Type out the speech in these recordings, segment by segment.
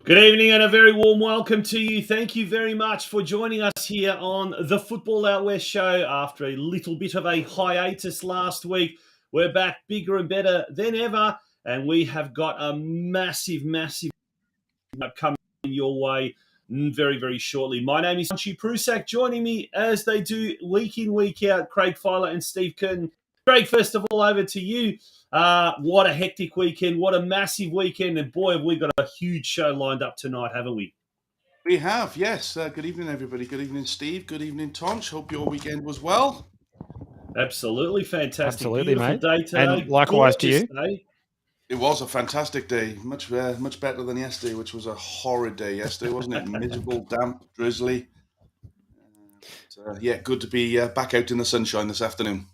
Good evening and a very warm welcome to you. Thank you very much for joining us here on the Football Out West show. After a little bit of a hiatus last week, we're back bigger and better than ever, and we have got a massive coming your way very, very shortly. My name is Archie Prusak. Joining me as they do week in, week out, Craig Filer and Steve Curtin. Craig, first of all, over to you. What a hectic weekend. What a massive weekend. And boy, have we got a huge show lined up tonight, haven't we? We have, yes. Good evening, everybody. Good evening, Steve. Good evening, Tonch. Hope your weekend was well. Absolutely fantastic. Absolutely, beautiful mate. Day today. And likewise to you. Day. It was a fantastic day. Much better than yesterday, which was a horrid day yesterday, wasn't it? Miserable, damp, drizzly. Good to be back out in the sunshine this afternoon.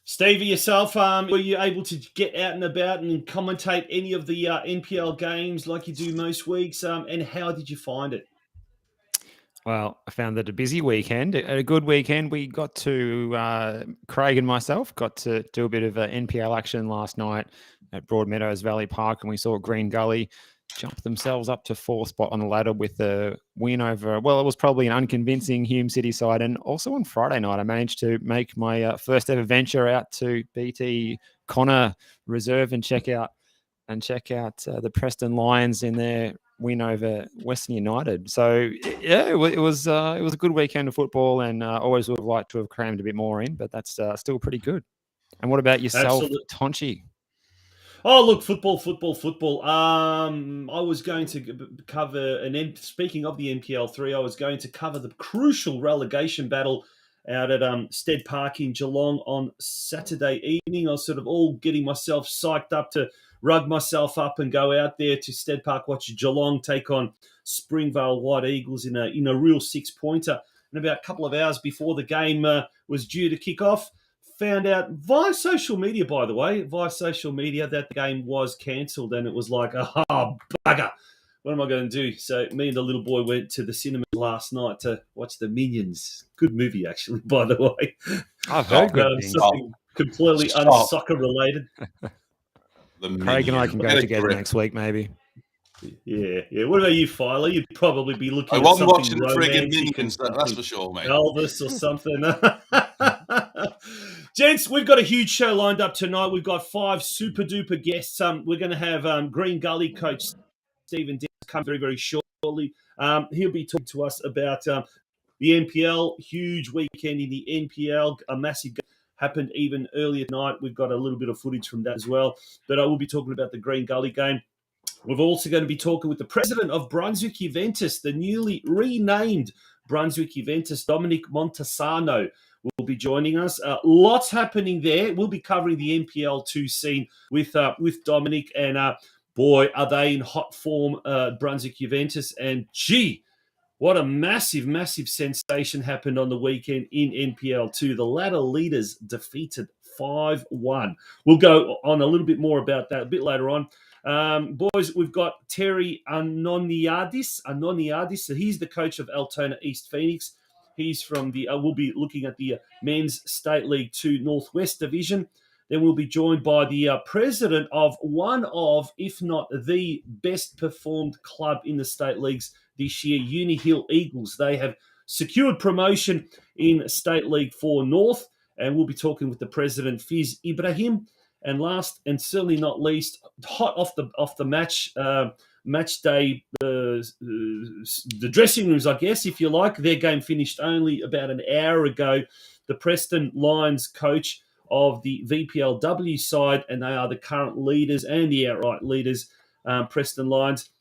Stevie, yourself, were you able to get out and about and commentate any of the NPL games like you do most weeks? And how did you find it? Well, I found that a busy weekend, a good weekend. We got to, Craig and myself got to do a bit of NPL action last night at Broadmeadows Valley Park, and we saw Green Gully jump themselves up to fourth spot on the ladder with a win over, well, it was probably an unconvincing Hume City side. And also on Friday night, I managed to make my first ever venture out to BT Connor Reserve and check out the Preston Lions in their win over Western United. So yeah, it was a good weekend of football, and always would have liked to have crammed a bit more in, but that's still pretty good. And what about yourself, Tonchi? Oh, look, football. I was going to cover, speaking of the NPL3, I was going to cover the crucial relegation battle out at Stead Park in Geelong on Saturday evening. I was sort of all getting myself psyched up to rug myself up and go out there to Stead Park, watch Geelong take on Springvale White Eagles in a real six-pointer. And about a couple of hours before the game was due to kick off, found out via social media, that the game was cancelled, and it was like, oh, bugger. What am I going to do? So me and the little boy went to the cinema last night to watch The Minions. Good movie, actually, by the way. I've heard good things. Something completely unsoccer related. Craig and I can go together next week, maybe. Yeah. What about you, Filer? You'd probably be looking at something watching the friggin' Minions, that's for sure, mate. Elvis or something. Gents, we've got a huge show lined up tonight. We've got 5 super-duper guests. We're going to have Green Gully coach Stephen Dennis come very, very shortly. He'll be talking to us about the NPL, huge weekend in the NPL, a massive game happened even earlier tonight. We've got a little bit of footage from that as well. But I will be talking about the Green Gully game. We're also going to be talking with the president of Brunswick Juventus, the newly renamed Brunswick Juventus, DOMENIC MONTESANO, will be joining us. Lots happening there. We'll be covering the NPL2 scene with DOMENIC, and boy, are they in hot form, Brunswick Juventus. And gee, what a massive sensation happened on the weekend in NPL2. The ladder leaders defeated 5-1. We'll go on a little bit more about that a bit later on. Boys, we've got Terry ANTONIADIS. So he's the coach of Altona East Phoenix. He's from we'll be looking at the Men's State League 2 Northwest Division. Then we'll be joined by the president of one of, if not the best performed club in the state leagues this year, Uni Hill Eagles. They have secured promotion in State League 4 North, and we'll be talking with the president, FIZZ IBRAHIM. And last and certainly not least, hot off the match day, the dressing rooms, I guess, if you like. Their game finished only about an hour ago. The Preston Lions coach of the VPLW side, and they are the current leaders and the outright leaders, Preston Lions.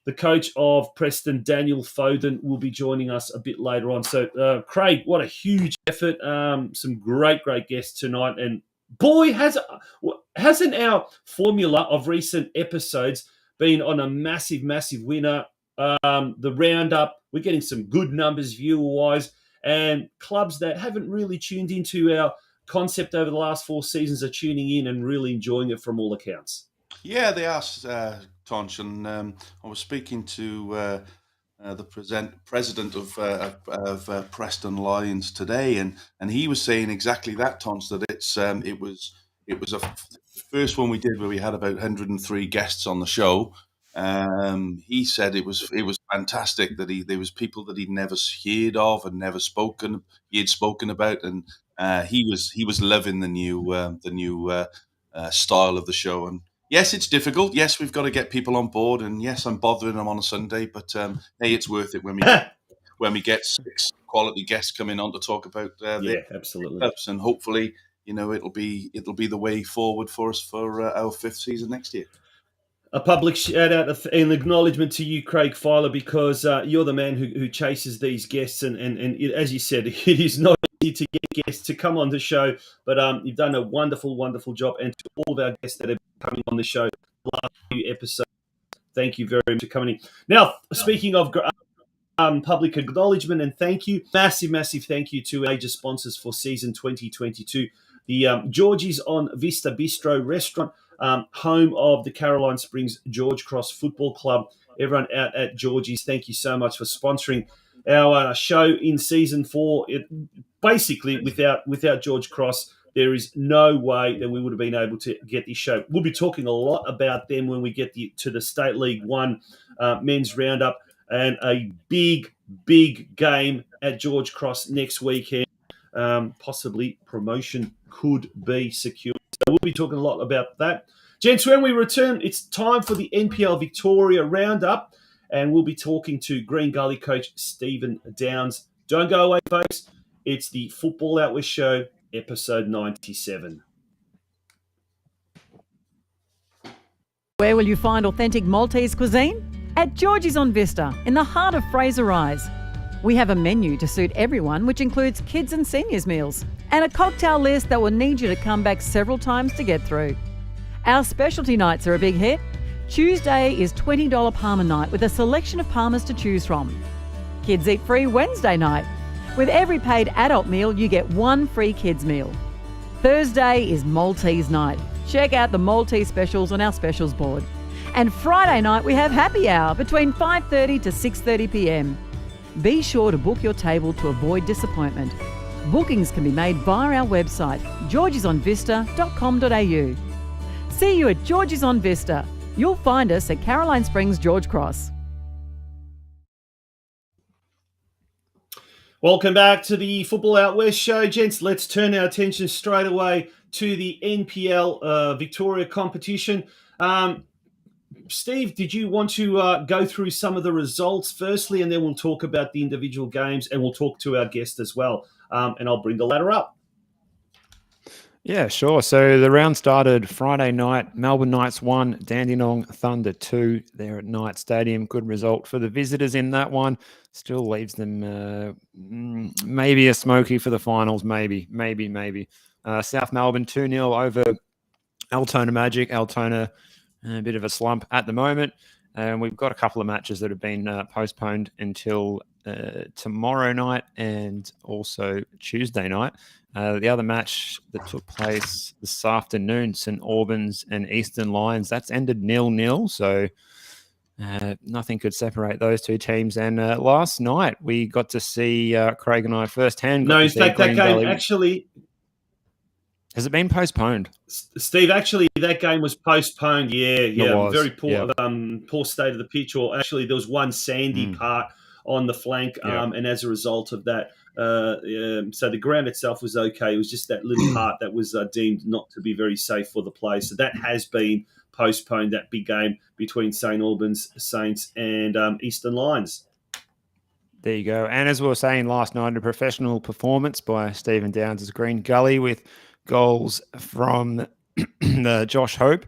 The coach of Preston, Daniel Foden, will be joining us a bit later on. So, Craig, what a huge effort. Some great guests tonight. And boy, hasn't our formula of recent episodes been on a massive winner. The roundup, we're getting some good numbers viewer-wise. And clubs that haven't really tuned into our concept over the last 4 seasons are tuning in and really enjoying it from all accounts. Yeah, they are, Tonch, and I was speaking to the president of Preston Lions today, and he was saying exactly that, Tonch, that it was the first one we did where we had about 103 guests on the show. He said it was fantastic that there was people that he'd never heard of and never spoken about, and he was loving the new style of the show. And yes, it's difficult. Yes, we've got to get people on board, and yes, I'm bothering them on a Sunday, but hey, it's worth it when we get 6 quality guests coming on to talk about absolutely clubs, and hopefully, it'll be the way forward for us for our 5th season next year. A public shout out and acknowledgement to you, Craig Filer, because you're the man who chases these guests, and as you said, it is not easy to get guests to come on the show, but you've done a wonderful job. And to all of our guests that have been coming on the show the last few episodes, thank you very much for coming in. Now, speaking of public acknowledgement and thank you, massive thank you to major sponsors for season 2022, the Georgie's on Vista Bistro Restaurant, home of the Caroline Springs George Cross Football Club. Everyone out at Georgie's, thank you so much for sponsoring our show in season 4. Basically, without George Cross, there is no way that we would have been able to get this show. We'll be talking a lot about them when we get to the State League 1 men's roundup, and a big game at George Cross next weekend. Possibly promotion could be secured. So we'll be talking a lot about that. Gents, when we return, it's time for the NPL Victoria Roundup, and we'll be talking to Green Gully coach Stephen Downs. Don't go away, folks. It's the Football Out West Show, episode 97. Where will you find authentic Maltese cuisine? At Georgie's on Vista, in the heart of Fraser Rise. We have a menu to suit everyone, which includes kids and seniors meals, and a cocktail list that will need you to come back several times to get through. Our specialty nights are a big hit. Tuesday is $20 Palmer night with a selection of Palmers to choose from. Kids eat free Wednesday night. With every paid adult meal, you get 1 free kids meal. Thursday is Maltese night. Check out the Maltese specials on our specials board. And Friday night, we have happy hour between 5:30 to 6:30 p.m. Be sure to book your table to avoid disappointment. Bookings can be made via our website, georgiesonvista.com.au. See you at Georgie's on Vista. You'll find us at Caroline Springs, George Cross. Welcome back to the Football Out West show, gents. Let's turn our attention straight away to the NPL Victoria competition. Steve, did you want to go through some of the results firstly, and then we'll talk about the individual games, and we'll talk to our guest as well, and I'll bring the ladder up. Yeah, sure. So the round started Friday night. Melbourne Knights 1, Dandenong Thunder 2 there at Knight Stadium. Good result for the visitors in that one. Still leaves them maybe a smoky for the finals, maybe. South Melbourne 2-0 over Altona Magic. Altona, a bit of a slump at the moment. And we've got a couple of matches that have been postponed until tomorrow night and also Tuesday night. The other match that took place this afternoon, St Albans and Eastern Lions, that's ended 0-0. So nothing could separate those two teams. And last night we got to see Craig and I firsthand. No, in fact, that game actually... Has it been postponed? Steve, actually, that game was postponed. Yeah. Very poor, yeah. Poor state of the pitch. Or actually, there was one sandy part on the flank, and as a result of that, so the ground itself was okay. It was just that little part that was deemed not to be very safe for the play. So that has been postponed, that big game between St Albans Saints and Eastern Lions. There you go. And as we were saying last night, a professional performance by Stephen Downs' Green Gully with goals from Josh Hope,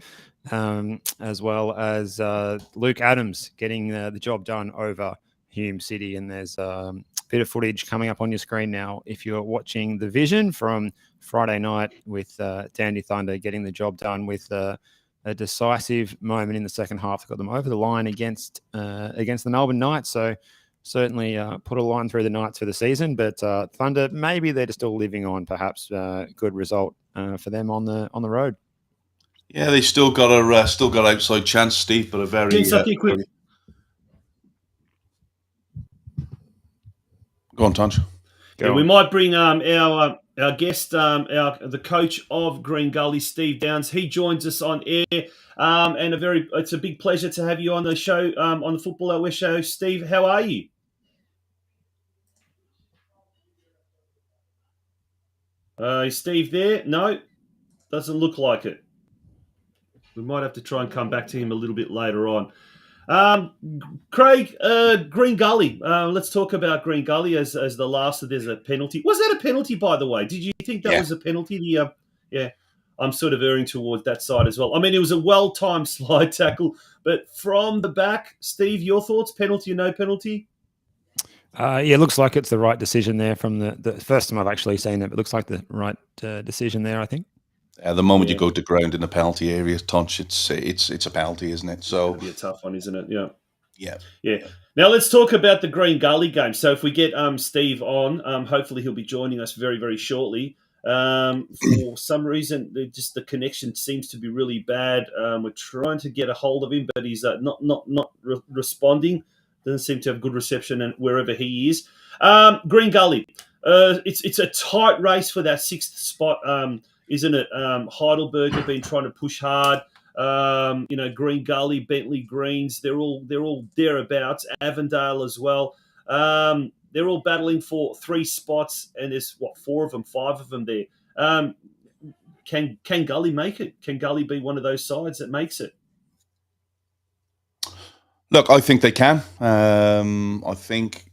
as well as Luke Adams getting the job done over Hume City. And there's a bit of footage coming up on your screen now if you're watching the Vision from Friday night with Dandy Thunder getting the job done with a decisive moment in the second half that got them over the line against the Melbourne Knights. So certainly put a line through the Knights for the season, but Thunder, maybe they're still living on perhaps good result for them on the road. Yeah, they still got outside chance, Steve, but a very. Go on, Tanch. We might bring our guest, the coach of Green Gully, Steve Downs. He joins us on air, and it's a big pleasure to have you on the show, on the Football Out West show. Steve, how are you? Is Steve there? No, doesn't look like it. We might have to try and come back to him a little bit later on. Craig, Green Gully. Let's talk about Green Gully as the last. There's a penalty. Was that a penalty, by the way? Did you think that was a penalty? Yeah, I'm sort of erring towards that side as well. I mean, it was a well-timed slide tackle, but from the back, Steve, your thoughts? Penalty or no penalty? It looks like it's the right decision there from the first time I've actually seen it. It looks like the right decision there, I think. The moment you go to ground in the penalty area, Tunch, it's a penalty, isn't it? So it'll be a tough one, isn't it? Yeah. Yeah. Now let's talk about the Green Gully game. So if we get Steve on, hopefully he'll be joining us very, very shortly. For some reason, the connection seems to be really bad. We're trying to get a hold of him, but he's not responding. Doesn't seem to have good reception and wherever he is. Green Gully. It's a tight race for that sixth spot. Isn't it? Heidelberg have been trying to push hard. Green Gully, Bentley Greens, they're all thereabouts. Avondale as well. They're all battling for 3 spots, and there's 5 of them there. Can Gully make it? Can Gully be one of those sides that makes it? Look, I think they can. I think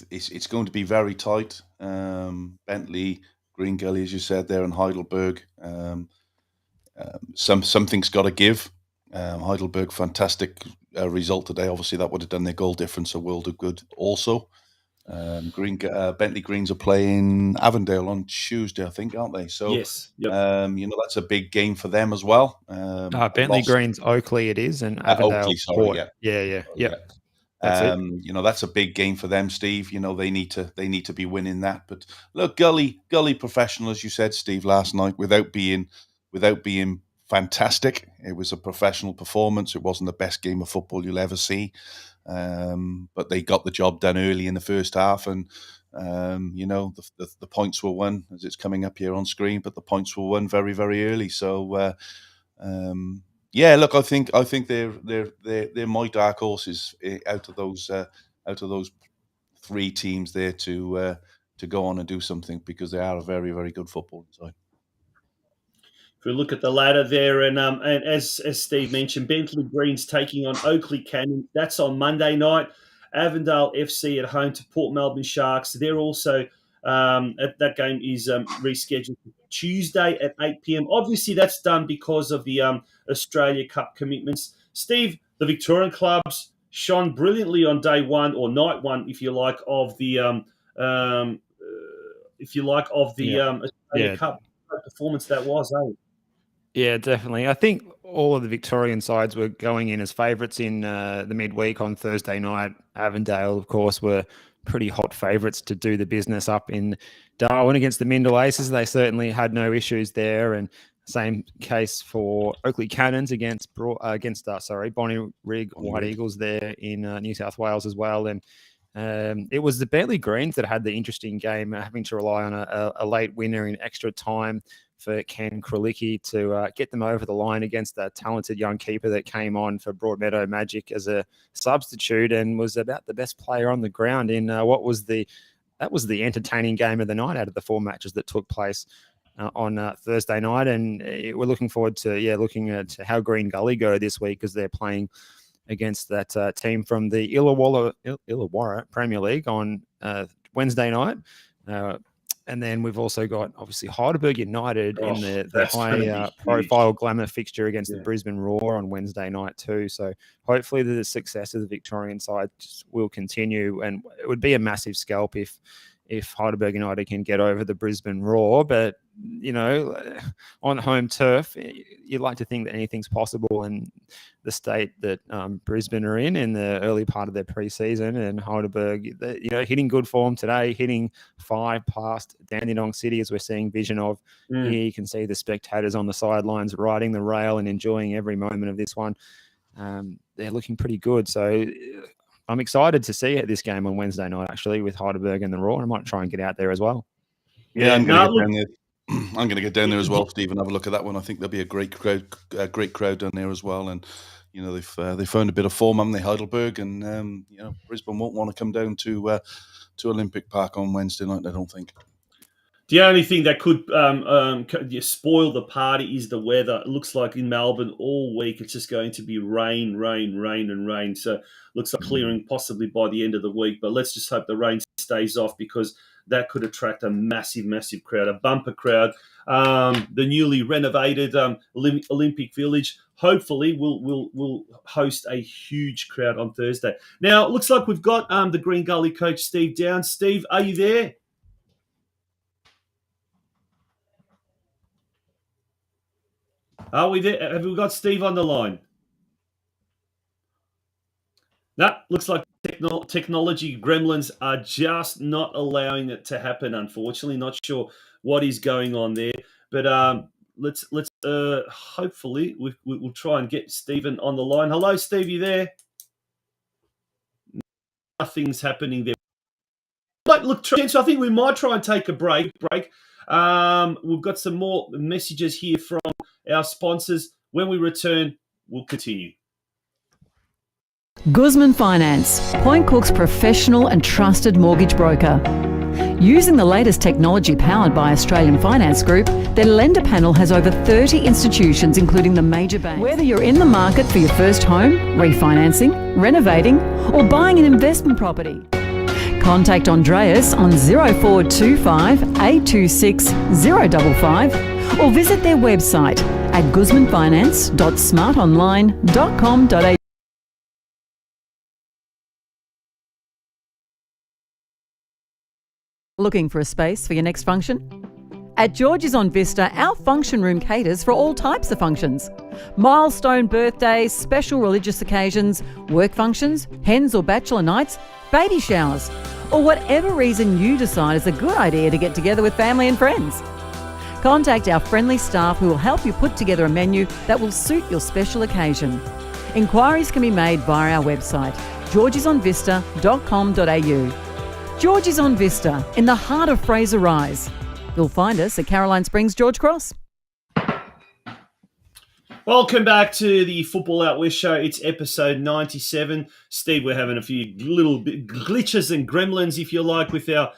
it's going to be very tight. Bentley, Green Gully, as you said there, and Heidelberg. Something's got to give. Heidelberg, fantastic result today. Obviously, that would have done their goal difference a world of good. Also, Bentley Greens are playing Avondale on Tuesday, I think, aren't they? So yes, yep. That's a big game for them as well. Bentley Greens, Oakley, it is, and Avondale. Oakley, sorry, yeah. That's a big game for them, Steve. They need to be winning that. But look, Gully professional, as you said, Steve, last night, without being fantastic. It was a professional performance. It wasn't the best game of football you'll ever see, but they got the job done early in the first half, and the points were won, as it's coming up here on screen. But the points were won very, very early. So. Look, I think they're my dark horses out of those 3 teams there to go on and do something, because they are a very, very good football side. If we look at the ladder there, and as Steve mentioned, Bentley Greens taking on Oakley Cannon. That's on Monday night. Avondale FC at home to Port Melbourne Sharks. They're also that game is rescheduled for Tuesday at 8 p.m. Obviously, that's done because of the Australia Cup commitments. Steve, the Victorian clubs shone brilliantly on day one, or night one, if you like, of the Australia Cup performance that was. Yeah, definitely. I think all of the Victorian sides were going in as favourites in the midweek on Thursday night. Avondale, of course, were pretty hot favourites to do the business up in Darwin against the Mindle Aces. They certainly had no issues there, and same case for Oakley Cannons against Bonnie Rig White Eagles there in New South Wales as well. And it was the Bentley Greens that had the interesting game, having to rely on a late winner in extra time for Ken Kralicki to get them over the line against that talented young keeper that came on for Broadmeadow Magic as a substitute and was about the best player on the ground in that was the entertaining game of the night out of the 4 matches that took place on Thursday night. And we're looking forward to looking at how Green Gully go this week as they're playing against that team from the Illawarra Premier League on Wednesday night. And then we've also got, obviously, Heidelberg United in the high-profile glamour fixture against the Brisbane Roar on Wednesday night too. So hopefully the success of the Victorian side will continue. And it would be a massive scalp if Heidelberg United can get over the Brisbane Roar. But, on home turf, you'd like to think that anything's possible in the state that Brisbane are in the early part of their pre-season. And Heidelberg, hitting good form today, hitting 5 past Dandenong City, as we're seeing vision of. Here you can see the spectators on the sidelines riding the rail and enjoying every moment of this one. They're looking pretty good. So I'm excited to see this game on Wednesday night, actually, with Heidelberg and the Roar. I might try and get out there as well. Yeah, I'm going to get down there. I'm going to get down there as well, Steve, and have a look at that one. I think there'll be a great crowd down there as well. And they found a bit of form, haven't they, Heidelberg? And Brisbane won't want to come down to Olympic Park on Wednesday night, I don't think. The only thing that could spoil the party is the weather. It looks like in Melbourne all week it's just going to be rain, and rain. So it looks like clearing possibly by the end of the week. But let's just hope the rain stays off, because that could attract a massive, massive crowd, a bumper crowd. The newly renovated Olympic Village hopefully will host a huge crowd on Thursday. Now, it looks like we've got the Green Gully coach, Steve Downs. Steve, are you there? Are we there? Have we got Steve on the line? No, looks like technology gremlins are just not allowing it to happen, unfortunately. Not sure what is going on there. But let's hopefully we'll try and get Stephen on the line. Hello, Steve, you there? Nothing's happening there. Look, so I think we might try and take a break. We've got some more messages here from our sponsors. When we return, we'll continue. Guzman Finance, Point Cook's professional and trusted mortgage broker. Using the latest technology powered by Australian Finance Group, their lender panel has over 30 institutions, including the major banks. Whether you're in the market for your first home, refinancing, renovating, or buying an investment property, contact Andreas on 0425 826 055 or visit their website at guzmanfinance.smartonline.com.au. Looking for a space for your next function? At George's on Vista, our function room caters for all types of functions. Milestone birthdays, special religious occasions, work functions, hens or bachelor nights, baby showers, or whatever reason you decide is a good idea to get together with family and friends. Contact our friendly staff who will help you put together a menu that will suit your special occasion. Inquiries can be made via our website, georgesonvista.com.au. George's on Vista, in the heart of Fraser Rise. You'll find us at Caroline Springs, George Cross. Welcome back to the Football Out West Show. It's episode 97. Steve, we're having a few little bit glitches and gremlins, if you like, with our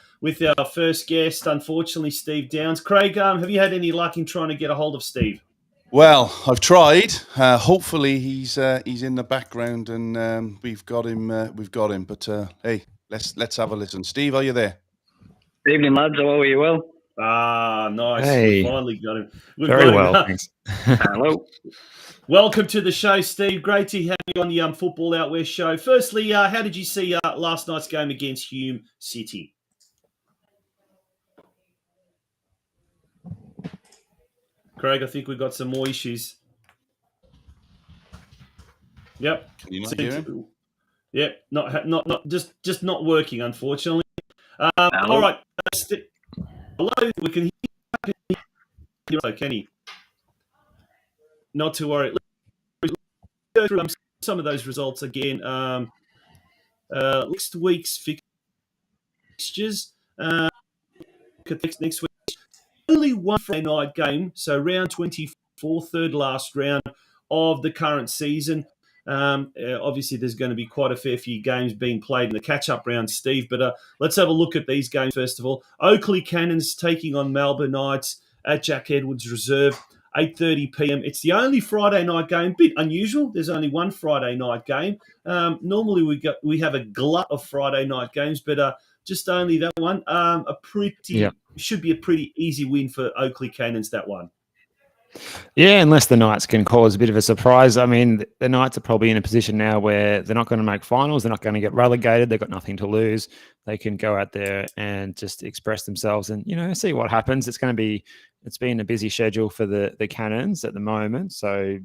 first guest. Unfortunately, Steve Downs. Craig, have you had any luck in trying to get a hold of Steve? Well, I've tried. Hopefully, he's in the background and we've got him. But hey, let's have a listen. Steve, are you there? Evening, lads. How are you? Well. Ah, nice. Hey. We finally got him. Very well, thanks. Hello. Welcome to the show, Steve. Great to have you on the Football Out West show. Firstly, how did you see last night's game against Hume City? Craig, I think we've got some more issues. Yep. Can you not hear him? Yep. Not just not working, unfortunately. All right. Hello. We can hear you. So, Kenny. Not to worry. Let's go through some of those results again. Next week's fixtures. Next week. Only one Friday night game, so round 24, third last round of the current season. Obviously, there's going to be quite a fair few games being played in the catch-up round, Steve, but let's have a look at these games first of all. Oakley Cannons taking on Melbourne Knights at Jack Edwards Reserve, 8:30 p.m. It's the only Friday night game. Bit unusual. There's only one Friday night game. Normally we have a glut of Friday night games, but just only that one. Should be a pretty easy win for Oakley Cannons, that one. Yeah, unless the Knights can cause a bit of a surprise. I mean, the Knights are probably in a position now where they're not going to make finals. They're not going to get relegated. They've got nothing to lose. They can go out there and just express themselves and, see what happens. It's been a busy schedule for the Cannons at the moment. So,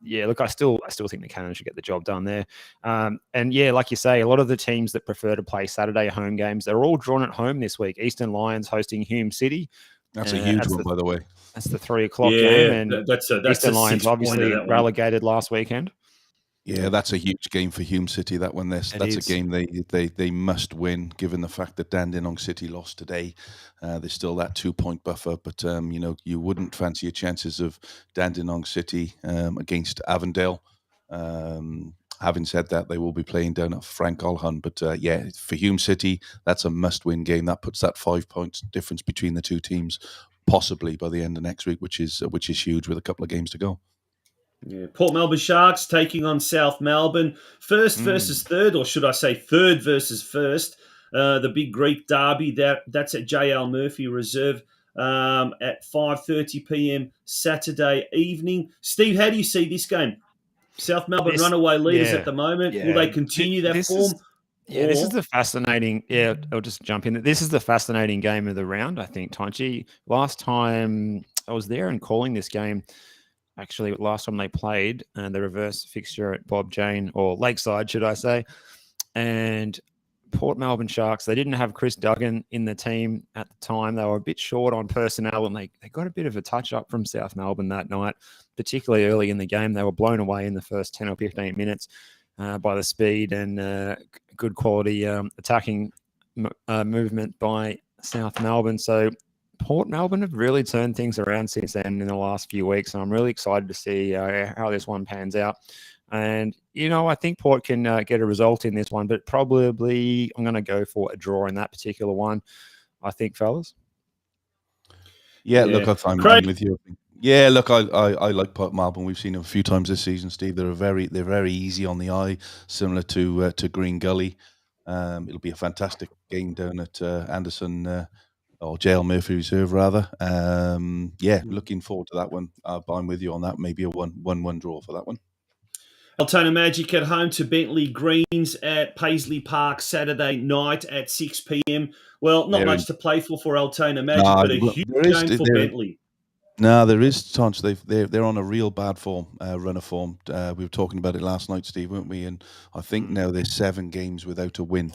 yeah, look, I still think the Cannons should get the job done there. And, yeah, like you say, a lot of the teams that prefer to play Saturday home games, they're all drawn at home this week. Eastern Lions hosting Hume City. That's a huge one, by the way. That's the 3 o'clock game. And that's Eastern Lions obviously relegated last weekend. Yeah, that's a huge game for Hume City, that one. That's a game they must win, given the fact that Dandenong City lost today. There's still that 2-point buffer, but, you wouldn't fancy your chances of Dandenong City against Avondale. Having said that, they will be playing down at Frank Olhan. But, for Hume City, that's a must-win game. That puts that 5 points difference between the two teams, possibly by the end of next week, which is huge with a couple of games to go. Yeah, Port Melbourne Sharks taking on South Melbourne. First versus third, or should I say third versus first. The big Greek derby, that's at JL Murphy Reserve at 5:30 p.m. Saturday evening. Steve, how do you see this game? South Melbourne runaway leaders at the moment. Yeah. Will they continue that form? This is the fascinating. Yeah, I'll just jump in. This is the fascinating game of the round, I think, Tonchi. Last time I was there and calling this game, actually, last time they played, the reverse fixture at Bob Jane, or Lakeside, should I say, and Port Melbourne Sharks, they didn't have Chris Duggan in the team at the time. They were a bit short on personnel, and they got a bit of a touch-up from South Melbourne that night, particularly early in the game. They were blown away in the first 10 or 15 minutes by the speed and good quality attacking movement by South Melbourne. So Port Melbourne have really turned things around since then in the last few weeks, and I'm really excited to see how this one pans out. And, I think Port can get a result in this one, but probably I'm going to go for a draw in that particular one, I think, fellas. Yeah, look, I'm with you. Yeah, look, I like Port Melbourne. We've seen them a few times this season, Steve. They're very easy on the eye, similar to Green Gully. It'll be a fantastic game down at Anderson or JL Murphy Reserve, rather. Looking forward to that one. I'm with you on that. Maybe a 1-1 draw for that one. Altona Magic at home to Bentley Greens at Paisley Park Saturday night at 6 p.m. Well, not much to play for Altona Magic, but a huge game for Bentley. No, there is chance. They're on a real bad form, run of form. We were talking about it last night, Steve, weren't we? And I think now they're 7 games without a win,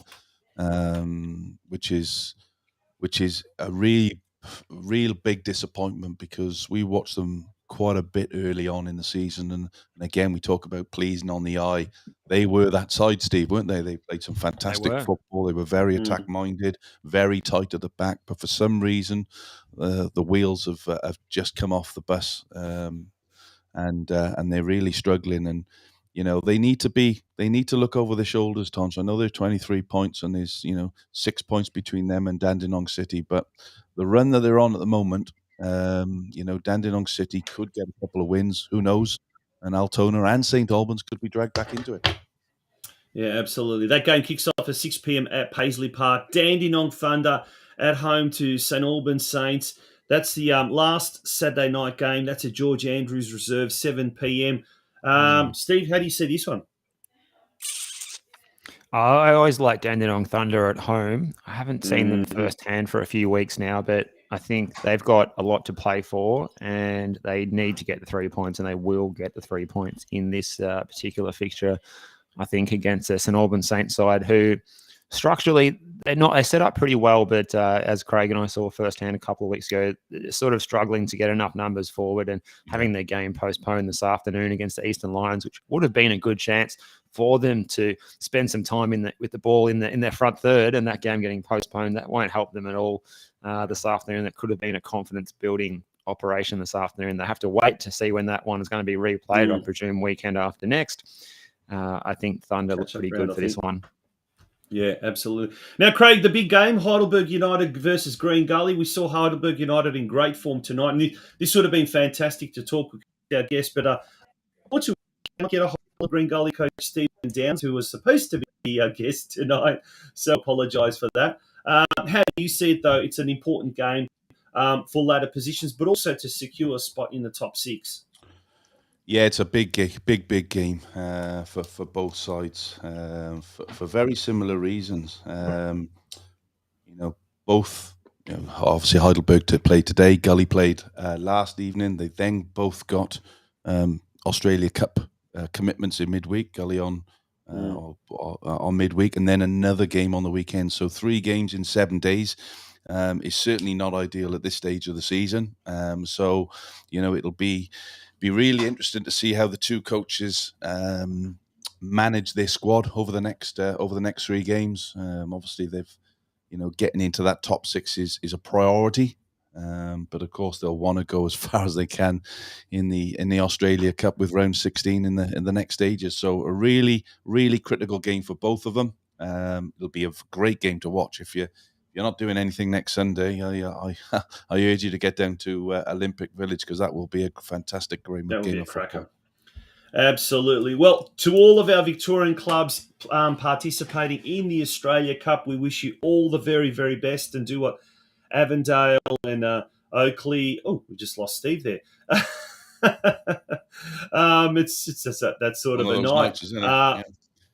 which is a real big disappointment, because we watched them quite a bit early on in the season, and again we talk about pleasing on the eye. They were that side, Steve, weren't they? They played some fantastic football. They were very attack minded, very tight at the back, but for some reason the wheels have just come off the bus, and they're really struggling. And they need to look over their shoulders, Tonch. I know they're 23 points and there's 6 points between them and Dandenong City, but the run that they're on at the moment, Dandenong City could get a couple of wins, who knows, and Altona and St Albans could be dragged back into it. Yeah, absolutely. That game kicks off at 6 p.m. at Paisley Park. Dandenong Thunder at home to St Albans Saints. That's the last Saturday night game. That's at George Andrews Reserve, 7 p.m. Steve, how do you see this one? I always like Dandenong Thunder at home. I haven't seen them firsthand for a few weeks now, but I think they've got a lot to play for, and they need to get the 3 points, and they will get the 3 points in this particular fixture, I think, against the St Albans Saints side, who structurally, they set up pretty well, but as Craig and I saw firsthand a couple of weeks ago, they're sort of struggling to get enough numbers forward and having their game postponed this afternoon against the Eastern Lions, which would have been a good chance for them to spend some time with the ball in their front third, and that game getting postponed, that won't help them at all this afternoon. That could have been a confidence building operation this afternoon. They have to wait to see when that one is going to be replayed, I presume weekend after next. I think Thunder looked pretty good for this one. Yeah, absolutely. Now, Craig, the big game, Heidelberg United versus Green Gully. We saw Heidelberg United in great form tonight, and this would have been fantastic to talk with our guest, but unfortunately, we can't get a hold of Green Gully coach Stephen Downs, who was supposed to be our guest tonight, so apologise for that. How do you see it, though? It's an important game for ladder positions, but also to secure a spot in the top six. Yeah, it's a big game for both sides for very similar reasons. Both. Obviously, Heidelberg to play today. Gully played last evening. They then both got Australia Cup commitments in midweek. Gully on midweek, and then another game on the weekend. So 3 games in 7 days is certainly not ideal at this stage of the season. So it'll be really interesting to see how the two coaches manage their squad over the next 3 games. Obviously, they've getting into that top 6 is a priority, but of course they'll want to go as far as they can in the Australia Cup with round 16 in the next stages. So a really critical game for both of them. It'll be a great game to watch if you're not doing anything next Sunday. I urge you to get down to Olympic Village, because that will be a fantastic game of football. Absolutely. Well, to all of our Victorian clubs participating in the Australia Cup, we wish you all the very, very best, and do what Avondale and Oakley. Oh, we just lost Steve there. It's just that sort of a night. Nights, isn't it?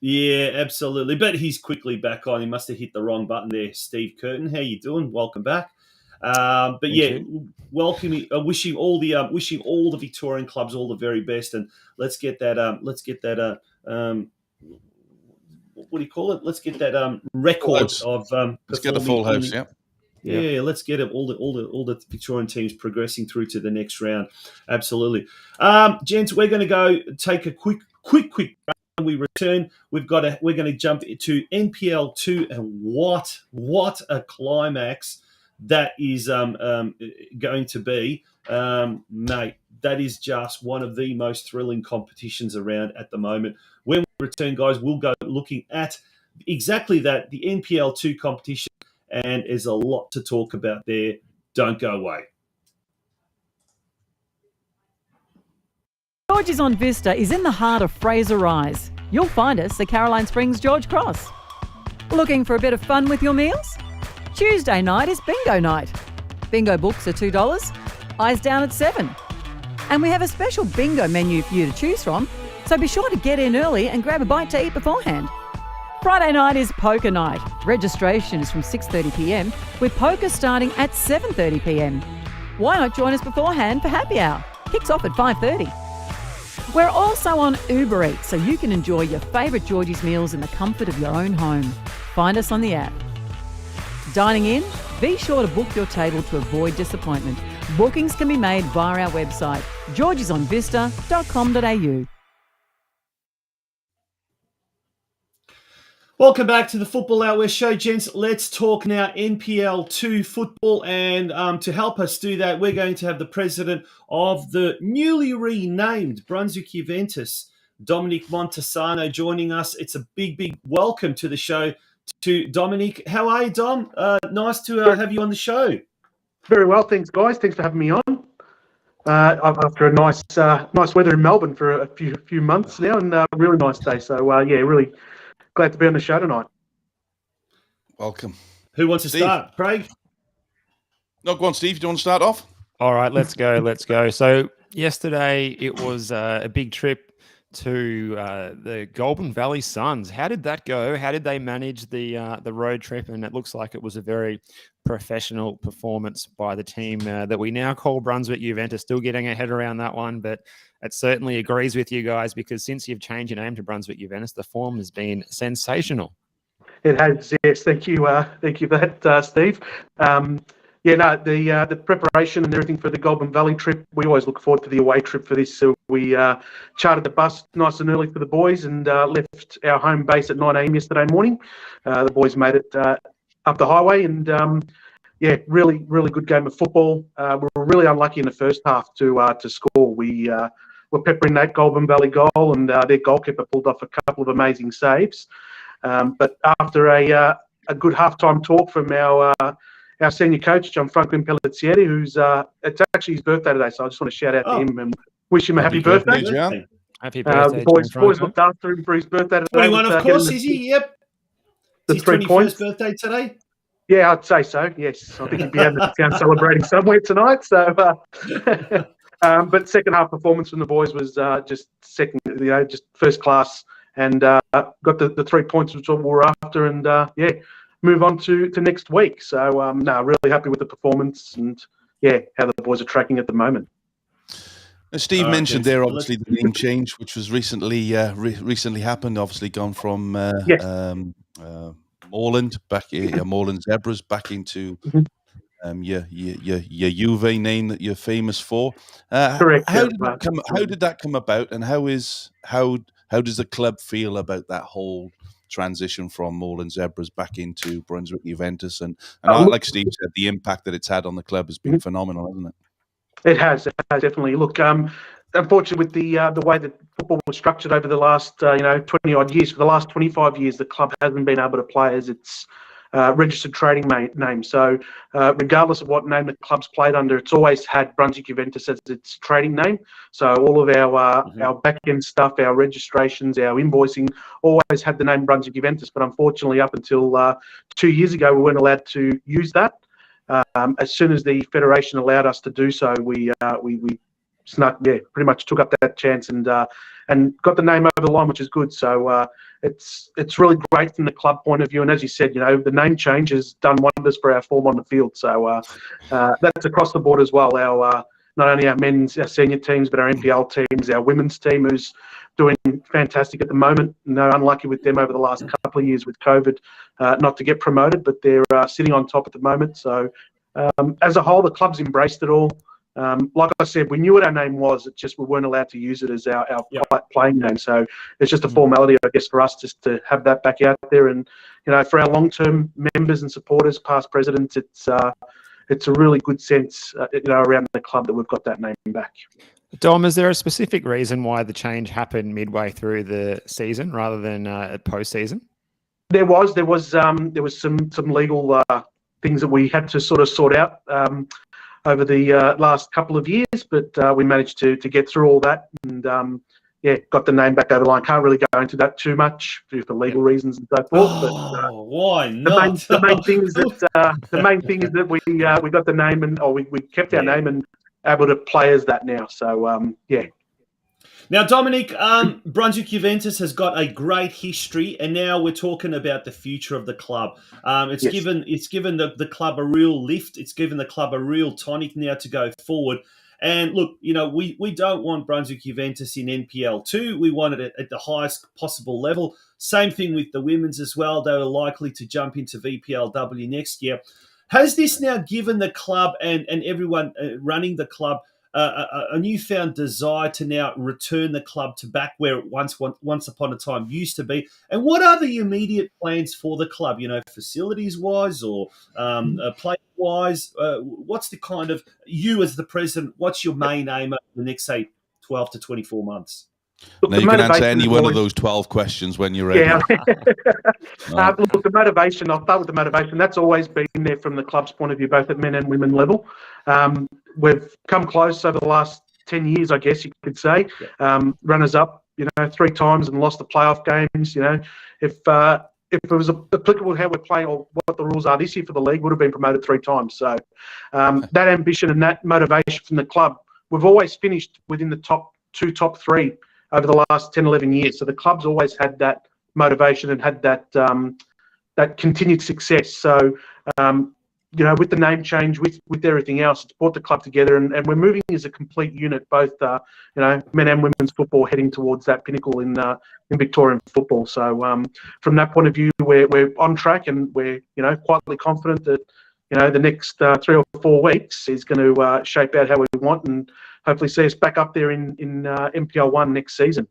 Yeah, absolutely. But he's quickly back on. He must have hit the wrong button there. Steve Curtin, how you doing? Welcome back. But welcome. Wishing all the Victorian clubs all the very best, and let's get that. What do you call it? Let's get that record of. Let's get the full house. Yeah, let's get it. All the Victorian teams progressing through to the next round. Absolutely, gents. We're going to go take a quick break. When we return, we're going to jump to NPL 2, and what a climax that is going to be, mate. That is just one of the most thrilling competitions around at the moment. When we return, guys, we'll go looking at exactly that, the NPL 2 competition, and there's a lot to talk about there. Don't go away. George's on Vista is in the heart of Fraser Rise. You'll find us at Caroline Springs George Cross. Looking for a bit of fun with your meals? Tuesday night is bingo night. Bingo books are $2, eyes down at $7. And we have a special bingo menu for you to choose from, so be sure to get in early and grab a bite to eat beforehand. Friday night is poker night. Registration is from 6:30 p.m, with poker starting at 7:30 p.m. Why not join us beforehand for happy hour? Kicks off at 5:30. We're also on Uber Eats, so you can enjoy your favourite Georgie's meals in the comfort of your own home. Find us on the app. Dining in? Be sure to book your table to avoid disappointment. Bookings can be made via our website, georgiesonvista.com.au. Welcome back to the Football Out West show, gents. Let's talk now NPL 2 football, and to help us do that, we're going to have the president of the newly renamed Brunswick Juventus, DOMENIC Montesano, joining us. It's a big welcome to the show to DOMENIC. How are you, Dom? Nice to have you on the show. Very well, thanks, guys. Thanks for having me on. After a nice weather in Melbourne for a few months now, and a really nice day. So really glad to be on the show tonight. Welcome. Who wants to start? Craig? No, go on, Steve. Do you want to start off? All right, let's go. So yesterday it was a big trip to the Goulburn Valley Suns. How did that go? How did they manage the road trip? And it looks like it was a very professional performance by the team that we now call Brunswick Juventus. Still getting our head around that one, but it certainly agrees with you guys, because since you've changed your name to Brunswick Juventus, the form has been sensational. It has, yes. Thank you for that, Steve. The preparation and everything for the Goulburn Valley trip, we always look forward to the away trip for this. So we chartered the bus nice and early for the boys and left our home base at 9 a.m. yesterday morning. The boys made it up the highway and, really, really good game of football. We were really unlucky in the first half to score. We were peppering that Goulburn Valley goal and their goalkeeper pulled off a couple of amazing saves. But after a good halftime talk from our senior coach, John Franklin Pelletieri, who's it's actually his birthday today, so I just want to shout out to him and wish him a happy birthday. John. Happy birthday, the boys looked after him for his birthday today. 21, of course, is he? Yep. The It's his 3 points. 21st birthday today. Yeah, I'd say so. Yes, I think he'd be out in the town celebrating somewhere tonight. So, but second half performance from the boys was just second, just first class, and got the 3 points which we were after, and move on to next week. So, really happy with the performance, and how the boys are tracking at the moment. As Steve mentioned there, obviously the name change, which was recently happened. Obviously, gone from Moreland Moreland Zebras back into your Juve name that you're famous for. Correct. How did that come about, and how does the club feel about that whole transition from Moreland Zebras back into Brunswick Juventus? And like Steve said, the impact that it's had on the club has been phenomenal, hasn't it? It has definitely. Look, unfortunately, with the way that football was structured over the last 20 odd years, for the last 25 years, the club hasn't been able to play as its registered trading name. So, regardless of what name the club's played under, it's always had Brunswick Juventus as its trading name. So, all of our back end stuff, our registrations, our invoicing, always had the name Brunswick Juventus. But unfortunately, up until 2 years ago, we weren't allowed to use that. As soon as the federation allowed us to do so, we snuck, pretty much took up that chance and got the name over the line, which is good. So it's really great from the club point of view. And as you said, the name change has done wonders for our form on the field. So that's across the board as well. Our not only our men's, our senior teams, but our NPL teams, our women's team, who's doing fantastic at the moment. Unlucky with them over the last couple of years with COVID, not to get promoted, but they're sitting on top at the moment. So as a whole, the club's embraced it all. Like I said, we knew what our name was. It's just we weren't allowed to use it as our playing name. So it's just a formality, I guess, for us just to have that back out there. And for our long-term members and supporters, past presidents, it's a really good sense, around the club that we've got that name back. Dom, is there a specific reason why the change happened midway through the season rather than post-season? There was some legal things that we had to sort of sort out over the last couple of years, but we managed to get through all that and got the name back over the line. Can't really go into that too much for legal reasons and so forth. But why not? The main thing is that we got the name and we kept our name and able to play as that now. So Now, Dominic, Brunswick Juventus has got a great history, and now we're talking about the future of the club. It's given the club a real lift. It's given the club a real tonic now to go forward. And look, we don't want Brunswick Juventus in NPL 2. We want it at the highest possible level. Same thing with the women's as well. They are likely to jump into VPLW next year. Has this now given the club and everyone running the club a newfound desire to now return the club to back where it once upon a time used to be? And what are the immediate plans for the club, facilities-wise or player-wise? What's the kind of, you as the president, what's your main aim over the next, say, 12 to 24 months? Look, now you can answer any one of those 12 questions when you're ready. Yeah. Look, the motivation, I'll start with the motivation. That's always been there from the club's point of view, both at men and women level. We've come close over the last 10 years, I guess you could say. Runners up, 3 times and lost the playoff games. If it was applicable how we're playing or what the rules are this year for the league, would have been promoted 3 times. So that ambition and that motivation from the club, we've always finished within the top 3 over the last 10, 11 years. So the club's always had that motivation and had that continued success. So with the name change, with everything else, it's brought the club together, and we're moving as a complete unit, both men and women's football, heading towards that pinnacle in Victorian football. So from that point of view, we're on track, and we're quietly confident that the next 3 or 4 weeks is going to shape out how we want, and hopefully see us back up there in MPL 1 next season.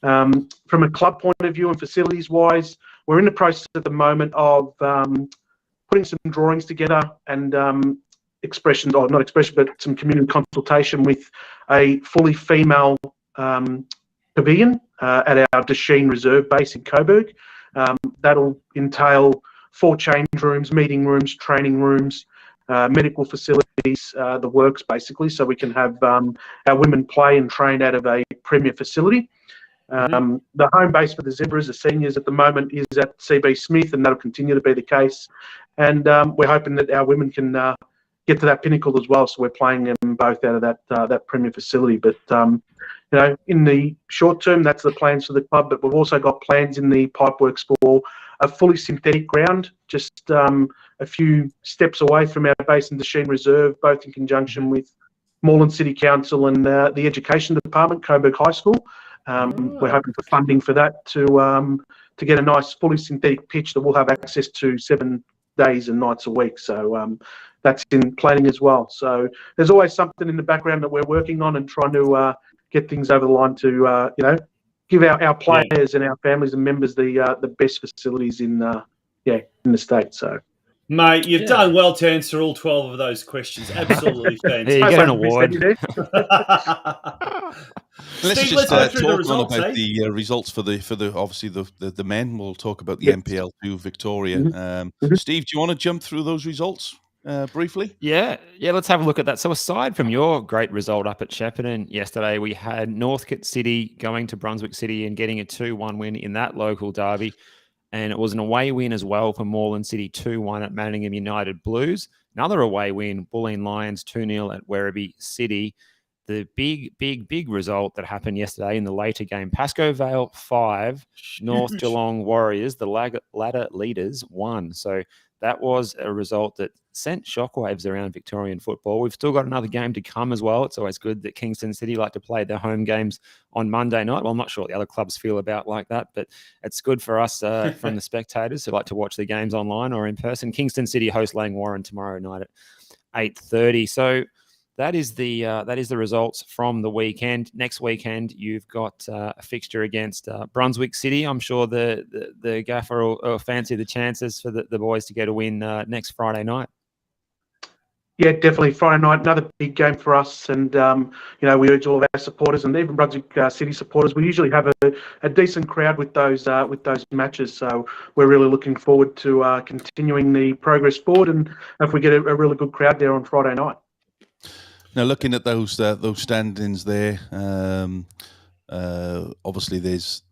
From a club point of view and facilities wise, we're in the process at the moment of putting some drawings together and expressions, or not expression, but some community consultation with a fully female pavilion at our Desheen Reserve base in Coburg. That'll entail 4 change rooms, meeting rooms, training rooms, medical facilities, the works basically, so we can have our women play and train out of a premier facility. The home base for the Zebras, the seniors at the moment, is at CB Smith, and that'll continue to be the case. And we're hoping that our women can get to that pinnacle as well. So we're playing them both out of that premier facility. But in the short term, that's the plans for the club. But we've also got plans in the pipeworks for a fully synthetic ground, just a few steps away from our base in the Desheen Reserve, both in conjunction with Moreland City Council and the Education Department, Coburg High School. We're hoping for funding for that to get a nice fully synthetic pitch that we'll have access to 7 days and nights a week. So that's in planning as well. So there's always something in the background that we're working on and trying to get things over the line to give our players and our families and members the best facilities in the state. So. Mate, you've done well to answer all 12 of those questions. Absolutely fantastic. You get an award. Let's Steve, just let's go through the talk results, about the results for the obviously the men. We'll talk about the MPL2 Victoria. Steve, do you want to jump through those results briefly? Yeah, let's have a look at that. So aside from your great result up at Shepparton yesterday, we had Northcote City going to Brunswick City and getting a 2-1 win in that local derby. And it was an away win as well for Moreland City, 2-1 at Manningham United Blues. Another away win, Bulleen Lions 2-0 at Werribee City. The big result that happened yesterday in the later game, Pascoe Vale 5, North Geelong Warriors, the ladder leaders, 1. So that was a result that sent shockwaves around Victorian football. We've still got another game to come as well. It's always good that Kingston City like to play their home games on Monday night. Well, I'm not sure what the other clubs feel about like that, but it's good for us from the spectators who like to watch the games online or in person. Kingston City host Lang Warren tomorrow night at 8:30. So that is the results from the weekend. Next weekend, you've got a fixture against Brunswick City. I'm sure the gaffer will fancy the chances for the boys to get a win next Friday night. Yeah, definitely. Friday night, another big game for us. And, we urge all of our supporters and even Brunswick City supporters. We usually have a decent crowd with those matches. So we're really looking forward to continuing the progress forward. And if we get a really good crowd there on Friday night. Now, looking at those standings there, obviously there's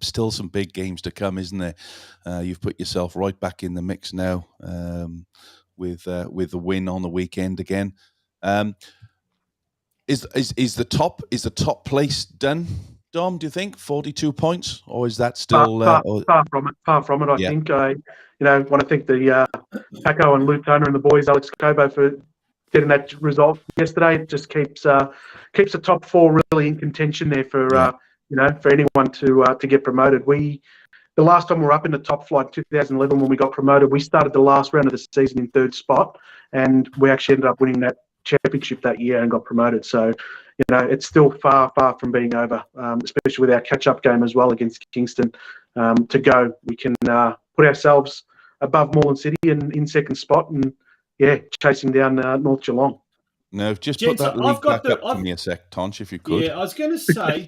still some big games to come, isn't there? You've put yourself right back in the mix now with the win on the weekend again. Is the top place done, Dom? Do you think 42 points, or is that still far from it? Far from it. I think I want to thank the Paco and Luke Turner and the boys, Alex Cobo, for getting that result yesterday. It just keeps the top 4 really in contention there for for anyone to get promoted. The last time we were up in the top flight, 2011, when we got promoted, we started the last round of the season in 3rd spot, and we actually ended up winning that championship that year and got promoted. So, it's still far from being over, especially with our catch-up game as well against Kingston. To go, we can put ourselves above Moreland City and in 2nd spot, and chasing down North Geelong. No, just put that league back up to me a sec, Tonch, if you could. Yeah, I was going to say,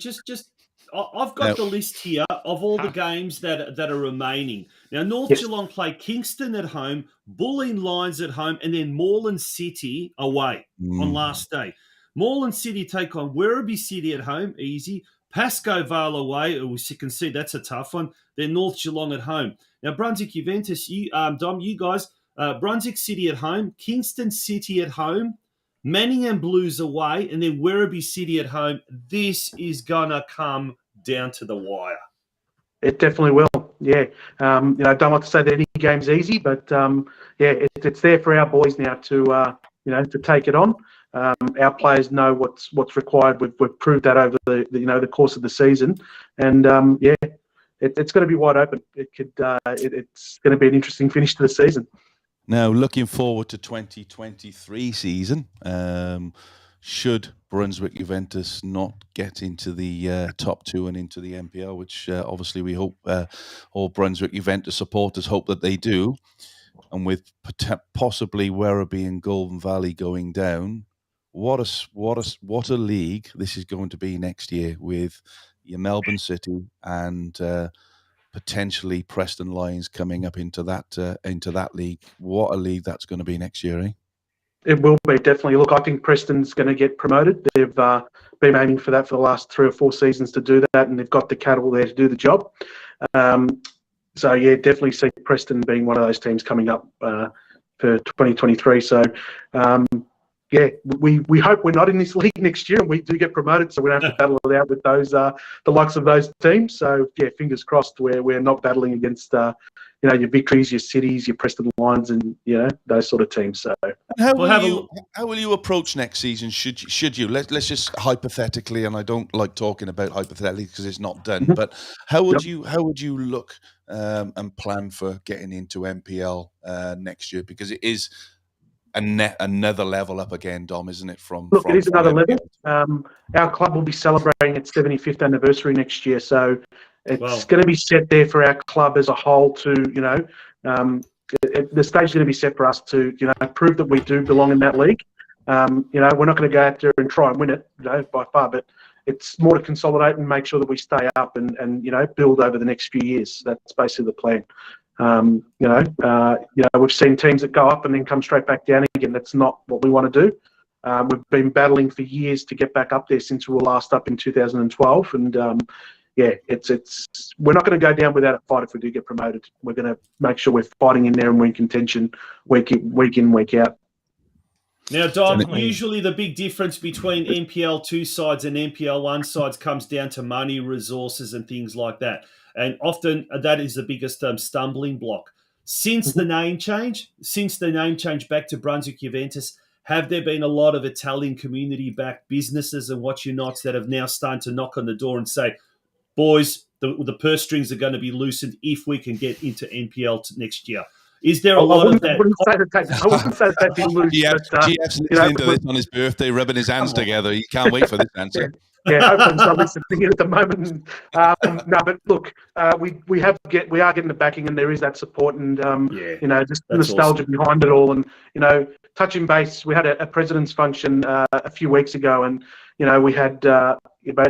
I've got the list here of all the games that are remaining. Now, North Geelong play Kingston at home, Bulleen Lions at home, and then Moreland City away on last day. Moreland City take on Werribee City at home, easy. Pascoe Vale away, as you can see, that's a tough one. Then North Geelong at home. Now, Brunswick Juventus, Dom, you guys, Brunswick City at home, Kingston City at home, Manningham Blues away, and then Werribee City at home. This is going to come down to the wire. It definitely will. yeah, don't like to say that any game's easy, but it's there for our boys now to to take it on. Our players know what's required. We've proved that over the course of the season, and it's going to be wide open. It's going to be an interesting finish to the season. Now, looking forward to 2023 season, should Brunswick Juventus not get into the top two and into the MPL, which obviously we hope all Brunswick Juventus supporters hope that they do, and with possibly Werribee and Golden Valley going down, what a league this is going to be next year with your Melbourne City and potentially Preston Lions coming up into that league. What a league that's going to be next year, eh? It will be, definitely. Look, I think Preston's going to get promoted. They've been aiming for that for the last 3 or 4 seasons to do that, and they've got the cattle there to do the job. So, yeah, definitely see Preston being one of those teams coming up for 2023. So, we hope we're not in this league next year and we do get promoted, so we don't have to battle it out with those the likes of those teams. So, yeah, fingers crossed we're not battling against your Victories, your Cities, your Preston Lions, and those sort of teams. So, how will you approach next season? Should you let's just hypothetically, and I don't like talking about hypothetically because it's not done, but how would you look and plan for getting into MPL next year? Because it is another level up again, Dom, isn't it? It is another level. Our club will be celebrating its 75th anniversary next year, so it's going to be set there for our club as a whole to, the stage is going to be set for us to, prove that we do belong in that league. We're not going to go out there and try and win it, by far, but it's more to consolidate and make sure that we stay up and build over the next few years. That's basically the plan. We've seen teams that go up and then come straight back down again. That's not what we want to do. We've been battling for years to get back up there since we were last up in 2012, and we're not going to go down without a fight if we do get promoted. We're going to make sure we're fighting in there and we're in contention week in, week out. Now, Dom, usually the big difference between NPL 2 sides and NPL 1 sides comes down to money, resources, and things like that. And often that is the biggest stumbling block. Since the name change back to Brunswick Juventus, have there been a lot of Italian community-backed businesses and what you nots that have now started to knock on the door and say, boys, the purse strings are going to be loosened if we can get into NPL next year? Is there a lot of that? I wouldn't say that they've been loose. GF's into this on his birthday, rubbing his hands together. He can't wait for this answer. Hopefully I'm not listening at the moment. No, but look, we are getting the backing, and there is that support, and just nostalgia awesome behind it all. And touching base, we had a president's function a few weeks ago, and we had about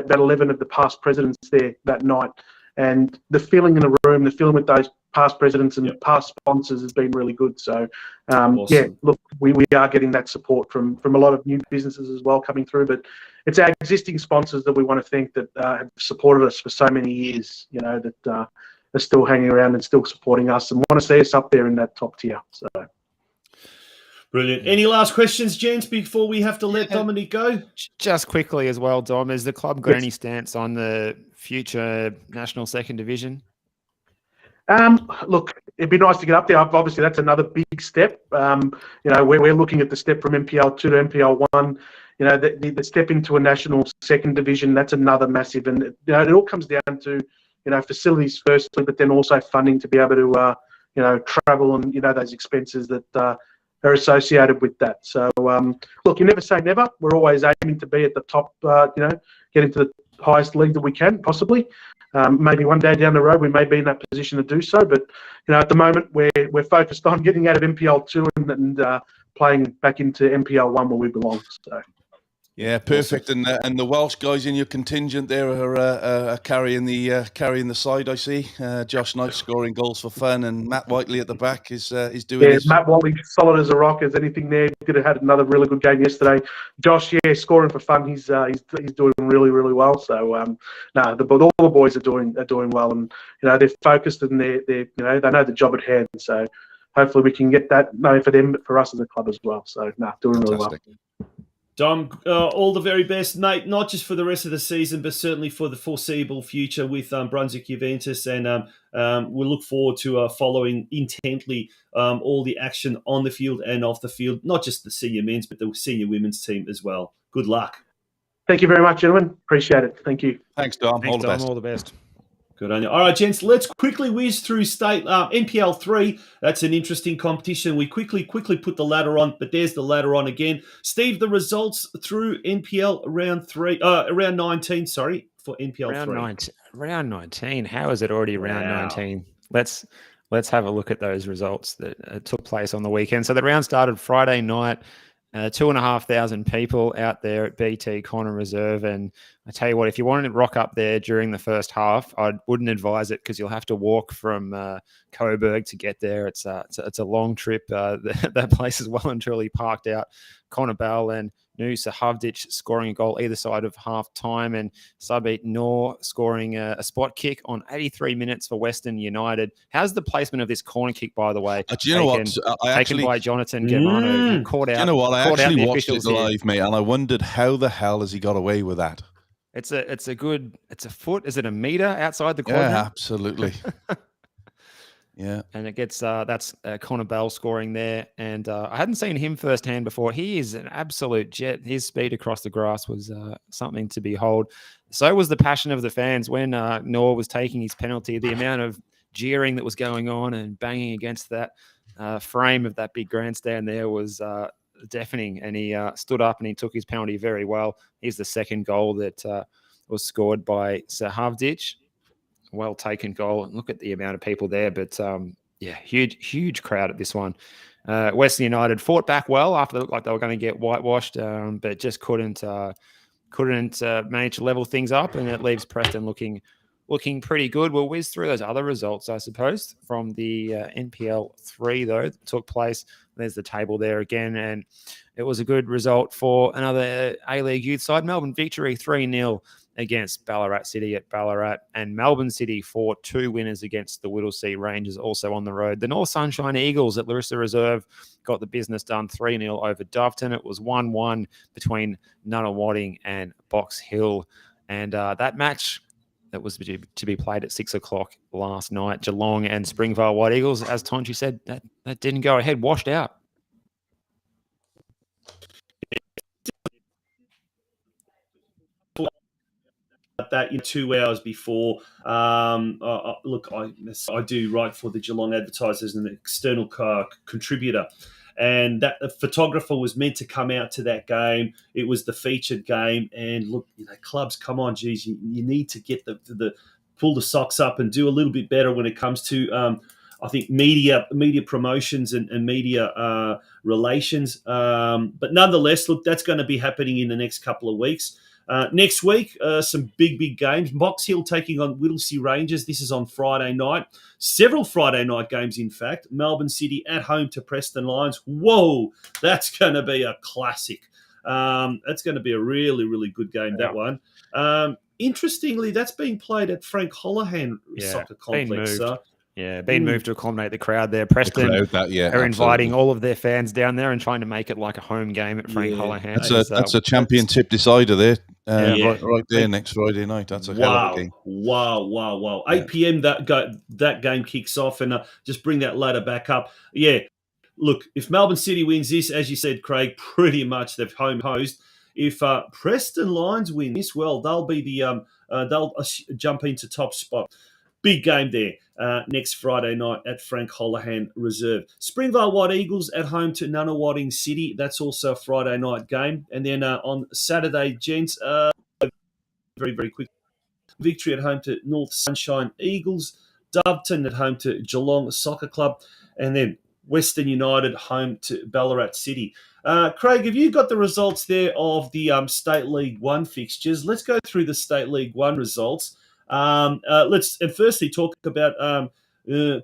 11 of the past presidents there that night, and the feeling in the room, the feeling with those past presidents and past sponsors has been really good. So, awesome. Look, we are getting that support from a lot of new businesses as well coming through, but it's our existing sponsors that we want to thank that have supported us for so many years, that are still hanging around and still supporting us and want to see us up there in that top tier. So, brilliant. Any last questions, gents, before we have to let Dominic go? Just quickly as well, Dom, has the club got any stance on the future National Second Division? Look, it'd be nice to get up there. Obviously, that's another big step. We're looking at the step from MPL 2 to MPL 1. The step into a national second division, that's another massive. And it all comes down to facilities firstly, but then also funding to be able to travel and those expenses that are associated with that. So look, you never say never. We're always aiming to be at the top. Get into the highest league that we can possibly. Maybe one day down the road we may be in that position to do so, but at the moment we're focused on getting out of MPL 2 and playing back into MPL 1 where we belong. So. Yeah, perfect. And the Welsh guys in your contingent there are carrying the side. I see Josh Knight scoring goals for fun, and Matt Whiteley at the back is doing. Yeah, Matt Whiteley solid as a rock as anything there. Could have had another really good game yesterday. Josh, scoring for fun. He's doing really, really well. So all the boys are doing well, and they're focused and they know the job at hand. So hopefully we can get that not only for them but for us as a club as well. So doing really well. Dom, all the very best, mate, not just for the rest of the season, but certainly for the foreseeable future with Brunswick Juventus. And we look forward to following intently all the action on the field and off the field, not just the senior men's, but the senior women's team as well. Good luck. Thank you very much, gentlemen. Appreciate it. Thank you. Thanks, Dom. Thanks, All the Dom. best. All the best. Good on you. All right, gents, let's quickly whiz through state NPL 3. That's an interesting competition. We quickly put the ladder on, but there's the ladder on again. Steve, the results through NPL round 19, sorry, for NPL 3. Round 19. How is it already round 19? Let's have a look at those results that took place on the weekend. So the round started Friday night. 2,500 people out there at BT Connor Reserve. And I tell you what, if you wanted to rock up there during the first half, I wouldn't advise it because you'll have to walk from Coburg to get there. It's a long trip. That place is well and truly parked out. Connor Bell and Noosa Havdic scoring a goal either side of half time, and Sabit Noor scoring a spot kick on 83 minutes for Western United. How's the placement of this corner kick, by the way? Do you know what? Taken by Jonathan Germano. Caught out. Do you know what? I actually watched it live, here. mate, and I wondered how the hell has he got away with that? It's a foot. Is it a meter outside the corner? Yeah, absolutely. Yeah, and it gets that's Connor Bell scoring there, and I hadn't seen him firsthand before. He is an absolute jet. His speed across the grass was something to behold. So was the passion of the fans when Noor was taking his penalty. The amount of jeering that was going on and banging against that frame of that big grandstand there was deafening. And he stood up and he took his penalty very well. Here's the second goal that was scored by Sahavdic. Well taken goal. And look at the amount of people there. But yeah, huge crowd at this one. Western United fought back well after they looked like they were going to get whitewashed, but just couldn't manage to level things up, and it leaves Preston looking pretty good. We'll whiz through those other results, I suppose, from the NPL 3, though, that took place. There's the table there again, and it was a good result for another A-League youth side. Melbourne victory 3-0 against Ballarat City at Ballarat, and Melbourne City 4-2 winners against the Whittlesea Rangers, also on the road. The North Sunshine Eagles at Larissa Reserve got the business done 3-0 over Doveton. It was 1-1 between Nunawading and Box Hill, and that match that was to be played at 6 o'clock last night, Geelong and Springvale White Eagles, as Tonchi said, that didn't go ahead, washed out. That 2 hours before. Look, I do write for the Geelong Advertisers and an external contributor, and that the photographer was meant to come out to that game. It was the featured game, and look, clubs, come on, geez, you need to get the pull the socks up and do a little bit better when it comes to I think media promotions and media relations. But nonetheless, look, that's going to be happening in the next couple of weeks. Next week, some big games. Box Hill taking on Whittlesea Rangers. This is on Friday night. Several Friday night games, in fact. Melbourne City at home to Preston Lions. Whoa, that's going to be a classic. That's going to be a really good game, that one. Interestingly, that's being played at Frank Holohan Soccer Complex. Being moved to accommodate the crowd there. Preston are inviting all of their fans down there and trying to make it like a home game at Frank Holohan. That's a championship decider there. Right there next Friday night. That's a hell of a game. Wow. 8 p.m. that game kicks off, and just bring that ladder back up. Yeah, look, if Melbourne City wins this, as you said, Craig, pretty much they've home hosed. If Preston Lions win this, well, they'll be they'll jump into top spot. Big game there next Friday night at Frank Holohan Reserve. Springvale White Eagles at home to Nunawading City. That's also a Friday night game. And then on Saturday, gents, very quick. Victory at home to North Sunshine Eagles. Doveton at home to Geelong Soccer Club. And then Western United home to Ballarat City. Craig, have you got the results there of the State League 1 fixtures? Let's go through the State League 1 results. Let's firstly talk about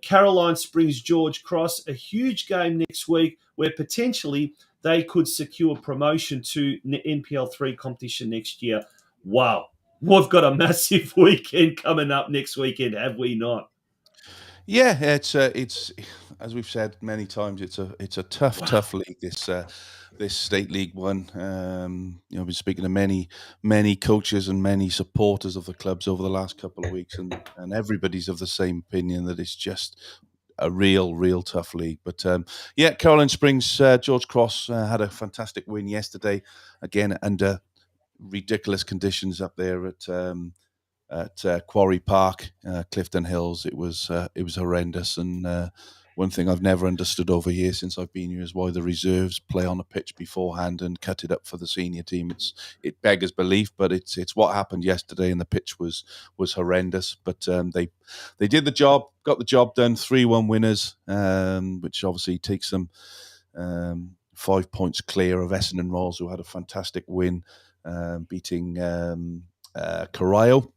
Caroline Springs George Cross, a huge game next week where potentially they could secure promotion to NPL 3 competition next year. Wow. We've got a massive weekend coming up next weekend, have we not? Yeah, it's as we've said many times, it's a tough league. This State League One. I've been speaking to many coaches and many supporters of the clubs over the last couple of weeks, and everybody's of the same opinion that it's just a real tough league. But yeah, Caroline Springs, George Cross had a fantastic win yesterday, again under ridiculous conditions up there at Quarry Park, Clifton Hills. It was horrendous, and one thing I've never understood over here since I've been here is why the reserves play on a pitch beforehand and cut it up for the senior team. It beggars belief, but it's what happened yesterday, and the pitch was horrendous. But they did the job, got the job done. 3-1 winners, which obviously takes them 5 points clear of Essendon Rolls, who had a fantastic win, beating Corio.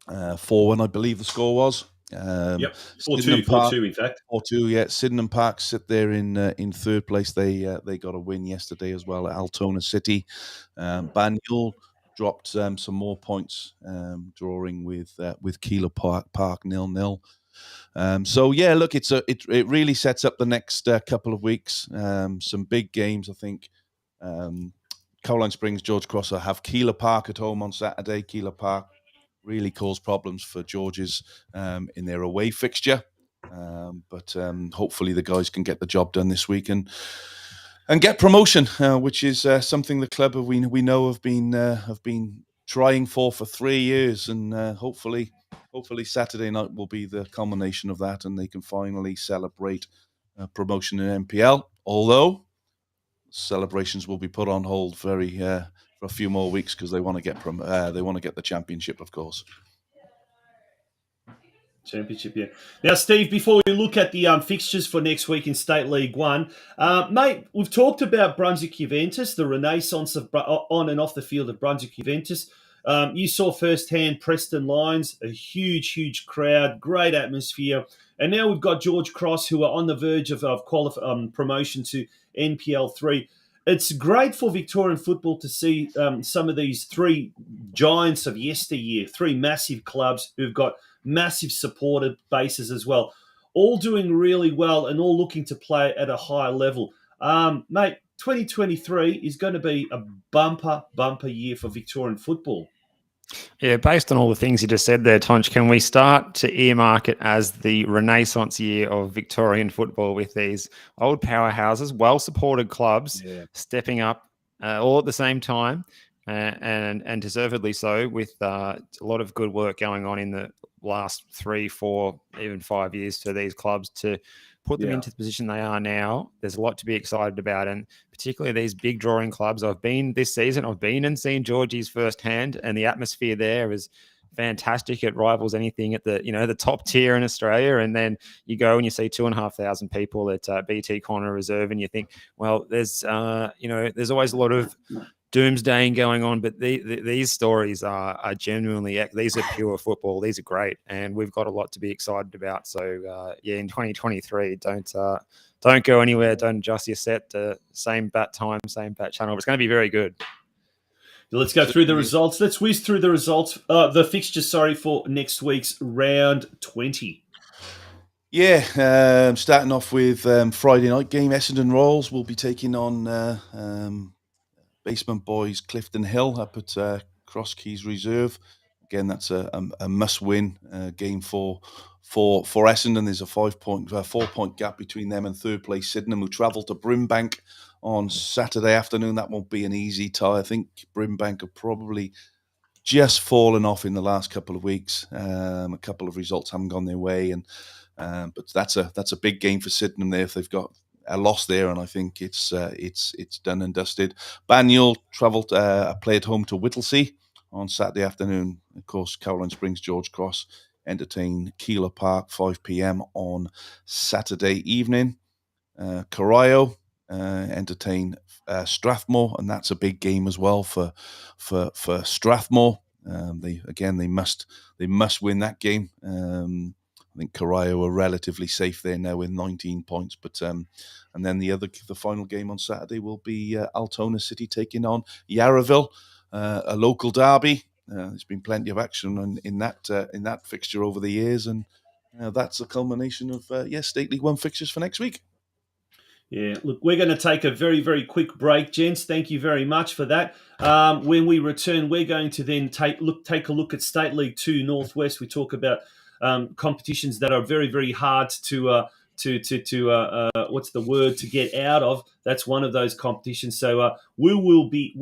4-1, I believe the score was. Yep, 4-2, in fact. 4-2, yeah. Sydenham Park sit there in third place. They got a win yesterday as well at Altona City. Banyule dropped some more points, drawing with Keeler Park 0-0. So yeah, look, it really sets up the next couple of weeks. Some big games, I think. Caroline Springs, George Cross have Keeler Park at home on Saturday. Keeler Park really caused problems for George's in their away fixture. But hopefully the guys can get the job done this week and get promotion, which is something the club we know have been trying for 3 years, and hopefully Saturday night will be the culmination of that, and they can finally celebrate promotion in NPL. Although celebrations will be put on hold for a few more weeks because they want to get the championship, of course. Championship, yeah. Now, Steve, before we look at the fixtures for next week in State League One, mate, we've talked about Brunswick Juventus, the renaissance of on and off the field of Brunswick Juventus. You saw firsthand Preston Lions, a huge crowd, great atmosphere. And now we've got George Cross, who are on the verge of promotion to NPL 3. It's great for Victorian football to see some of these three giants of yesteryear, three massive clubs who've got massive supporter bases as well, all doing really well and all looking to play at a high level. Mate, 2023 is going to be a bumper year for Victorian football. Yeah, based on all the things you just said there, Tonch, can we start to earmark it as the renaissance year of Victorian football with these old powerhouses, well-supported clubs stepping up all at the same time, and deservedly so, with a lot of good work going on in the last 3, 4, even 5 years for these clubs to put them into the position they are now. There's a lot to be excited about, and particularly these big drawing clubs. I've been and seen Georgie's firsthand, and the atmosphere there is fantastic. It rivals anything at the top tier in Australia. And then you go and you see 2,500 people at BT Corner Reserve, and you think, well, there's always a lot of doomsdaying going on, but these stories are genuinely, these are pure football. These are great, and we've got a lot to be excited about. So in 2023, don't go anywhere. Don't adjust your set to same bat time, same bat channel. It's going to be very good. Let's go through the results. Let's whiz through the results. The fixtures, for next week's round 20. Yeah, starting off with Friday night game, Essendon Rolls will be taking on Basement Boys Clifton Hill up at Cross Keys Reserve. Again, that's a must-win game for Essendon. There's a 4-point gap between them and third place Sydenham, who travel to Brimbank on Saturday afternoon. That won't be an easy tie. I think Brimbank have probably just fallen off in the last couple of weeks. A couple of results haven't gone their way, but that's a big game for Sydenham there if they've got a loss there, and I think it's done and dusted. Banyule played home to Whittlesea on Saturday afternoon. Of course, Caroline Springs, George Cross entertain Keeler Park 5 p.m. on Saturday evening. Corio entertain Strathmore, and that's a big game as well for Strathmore. They must win that game. I think Corio are relatively safe there now with 19 points, but and then the final game on Saturday will be Altona City taking on Yarraville, a local derby. There's been plenty of action in that fixture over the years, and that's the culmination of State League 1 fixtures for next week. Yeah, look, we're going to take a very, very quick break, gents. Thank you very much for that. When we return, we're going to then take a look at State League 2 Northwest. We talk about competitions that are very, very hard to what's the word, to get out of. That's one of those competitions. So we will be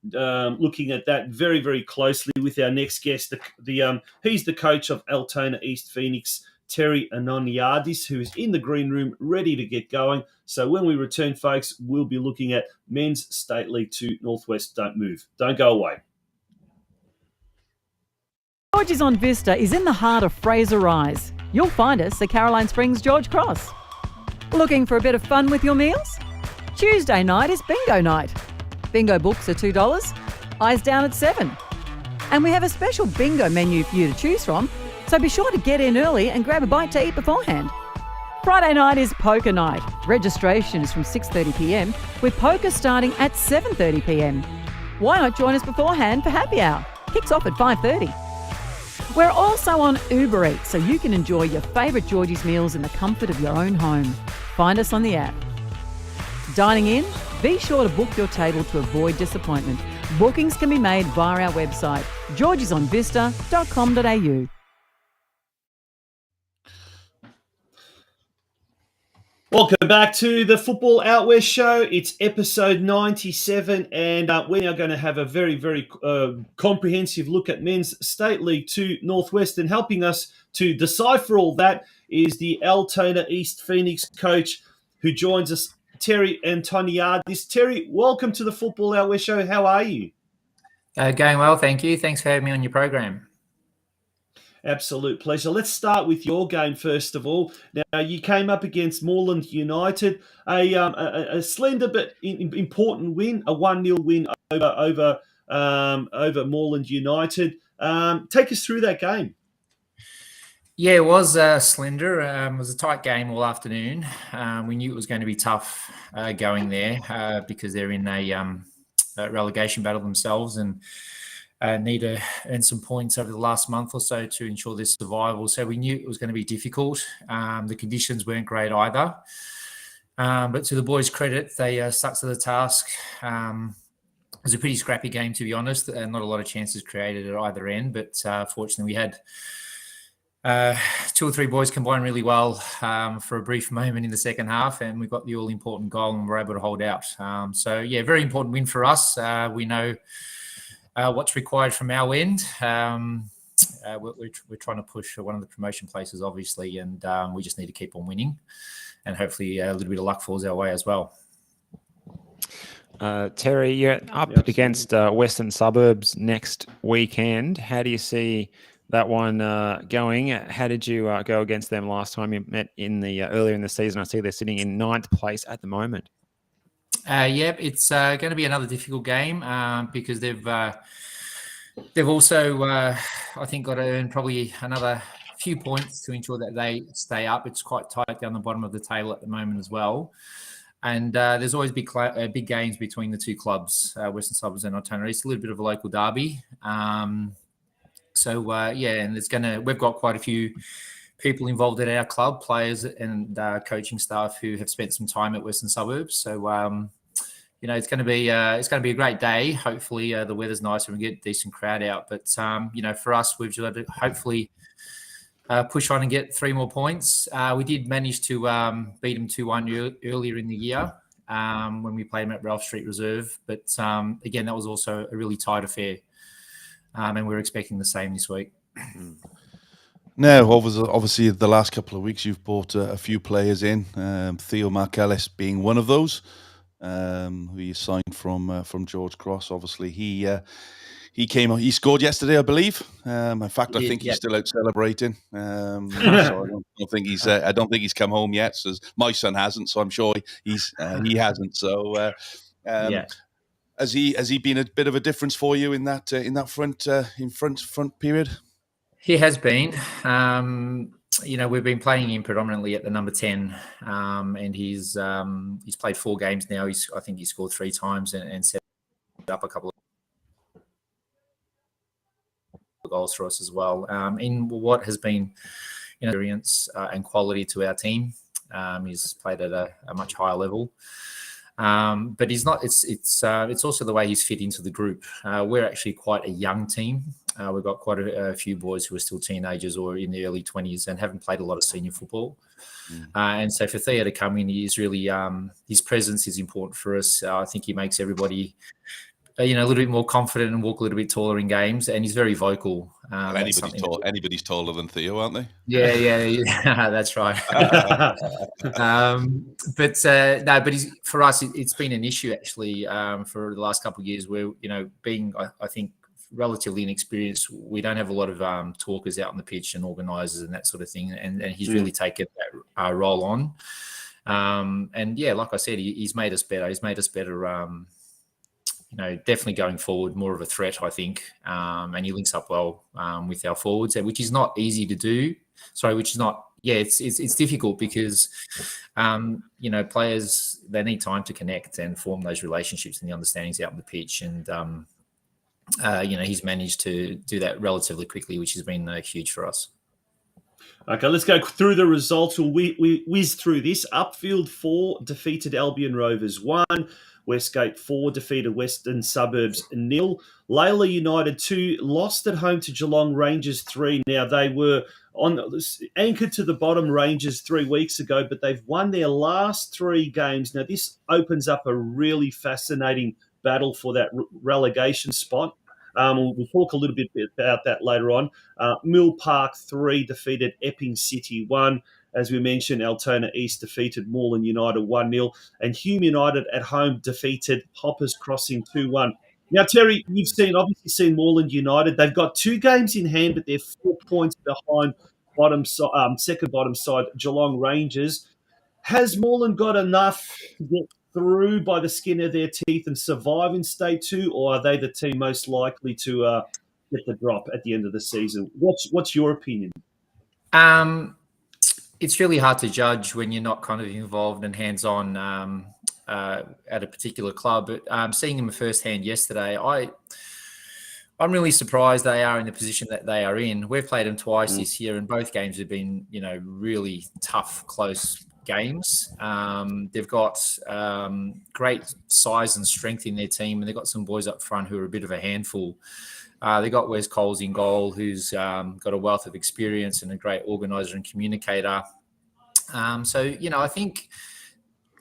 looking at that very, very closely with our next guest. He's the coach of Altona East Phoenix, Terry Anoniadis, who is in the green room ready to get going. So when we return, folks, we'll be looking at Men's State League 2 Northwest. Don't move. Don't go away. George's on Vista is in the heart of Fraser Rise. You'll find us at Caroline Springs George Cross. Looking for a bit of fun with your meals? Tuesday night is bingo night. Bingo books are $2, eyes down at $7. And we have a special bingo menu for you to choose from, so be sure to get in early and grab a bite to eat beforehand. Friday night is poker night. Registration is from 6:30pm, with poker starting at 7:30pm. Why not join us beforehand for happy hour? Kicks off at 5:30. We're also on Uber Eats, so you can enjoy your favourite Georgie's meals in the comfort of your own home. Find us on the app. Dining in? Be sure to book your table to avoid disappointment. Bookings can be made via our website, georgiesonvista.com.au. Welcome back to the Football Out West Show. It's episode 97, and we're now going to have a very, very comprehensive look at Men's State League 2 Northwest. And helping us to decipher all that is the Altona East Phoenix coach who joins us, Terry Antoniadis. Terry, welcome to the Football Out West Show. How are you? Going well, thank you. Thanks for having me on your program. Absolute pleasure. Let's start with your game first of all. Now, you came up against Moreland United, a slender but important win, a 1-0 win over Moreland United. Take us through that game. Yeah, it was slender. It was a tight game all afternoon. We knew it was going to be tough going there because they're in a relegation battle themselves and need to earn some points over the last month or so to ensure their survival. So we knew it was going to be difficult. The conditions weren't great either. But to the boys' credit, they stuck to the task. It was a pretty scrappy game, to be honest, and not a lot of chances created at either end. But fortunately, we had 2 or 3 boys combine really well for a brief moment in the second half, and we got the all-important goal and were able to hold out. So, yeah, very important win for us. We know what's required from our end. We're trying to push one of the promotion places, obviously, and we just need to keep on winning, and hopefully a little bit of luck falls our way as well. Terry, you're up against Western Suburbs next weekend. How do you see that one going? How did you go against them last time you met in the earlier in the season? I see they're sitting in 9th place at the moment. It's going to be another difficult game because they've also, I think, got to earn probably another few points to ensure that they stay up. It's quite tight down the bottom of the table at the moment as well. And there's always big games between the two clubs, Western Suburbs and Altona. It's a little bit of a local derby. And we've got quite a few people involved at our club, players and coaching staff who have spent some time at Western Suburbs. So, it's going to be a great day. Hopefully, the weather's nice and we get a decent crowd out. But for us, we've got to hopefully push on and get 3 more points. We did manage to beat them 2-1 earlier in the year when we played them at Ralph Street Reserve. But again, that was also a really tight affair, and we're expecting the same this week. Now, obviously, the last couple of weeks you've brought a few players in. Theo Markellis being one of those, who you signed from George Cross. Obviously, he he scored yesterday, I believe. In fact, I think he's still out celebrating. So I don't think he's come home yet. So my son hasn't, so I'm sure he hasn't. So has he been a bit of a difference for you in that front period? He has been. We've been playing him predominantly at the number 10, and he's played 4 games now. I think he scored 3 times and set up a couple of goals for us as well. In what has been experience and quality to our team, he's played at a much higher level. But he's not. It's also the way he's fit into the group. We're actually quite a young team. We've got quite a few boys who are still teenagers or in the early 20s and haven't played a lot of senior football. And so for Theo to come in, he's really his presence is important for us. I think he makes everybody, a little bit more confident and walk a little bit taller in games. And he's very vocal. Anybody's taller than Theo, aren't they? Yeah, that's right. But for us, it's been an issue actually for the last couple of years where, being, I think, relatively inexperienced, we don't have a lot of talkers out on the pitch and organisers and that sort of thing. And he's really taken that role on. And yeah, like I said, he's made us better. He's made us better. Definitely going forward, more of a threat, I think. And he links up well with our forwards, which is not easy to do. It's difficult because, players, they need time to connect and form those relationships and the understandings out on the pitch. And, he's managed to do that relatively quickly, which has been huge for us. Okay, let's go through the results. We whiz through this. Upfield 4 defeated Albion Rovers 1. Westgate 4 defeated Western Suburbs 0. Layla United 2 lost at home to Geelong Rangers 3. Now, they were anchored to the bottom, Rangers, 3 weeks ago, but they've won their last 3 games. Now, this opens up a really fascinating battle for that relegation spot. We'll talk a little bit about that later on. Mill Park 3 defeated Epping City 1. As we mentioned, Altona East defeated Moreland United 1-0. And Hume United at home defeated Hoppers Crossing 2-1. Now, Terry, you've obviously seen Moreland United. They've got 2 games in hand, but they're 4 points behind second bottom side, Geelong Rangers. Has Moreland got enough to get through by the skin of their teeth and survive in State 2, or are they the team most likely to get the drop at the end of the season? What's your opinion? It's really hard to judge when you're not kind of involved and hands-on at a particular club. But seeing them firsthand yesterday, I'm really surprised they are in the position that they are in. We've played them twice this year, and both games have been, really tough, close games. They've got great size and strength in their team, and they've got some boys up front who are a bit of a handful. They got Wes Coles in goal, who's got a wealth of experience and a great organiser and communicator. I think,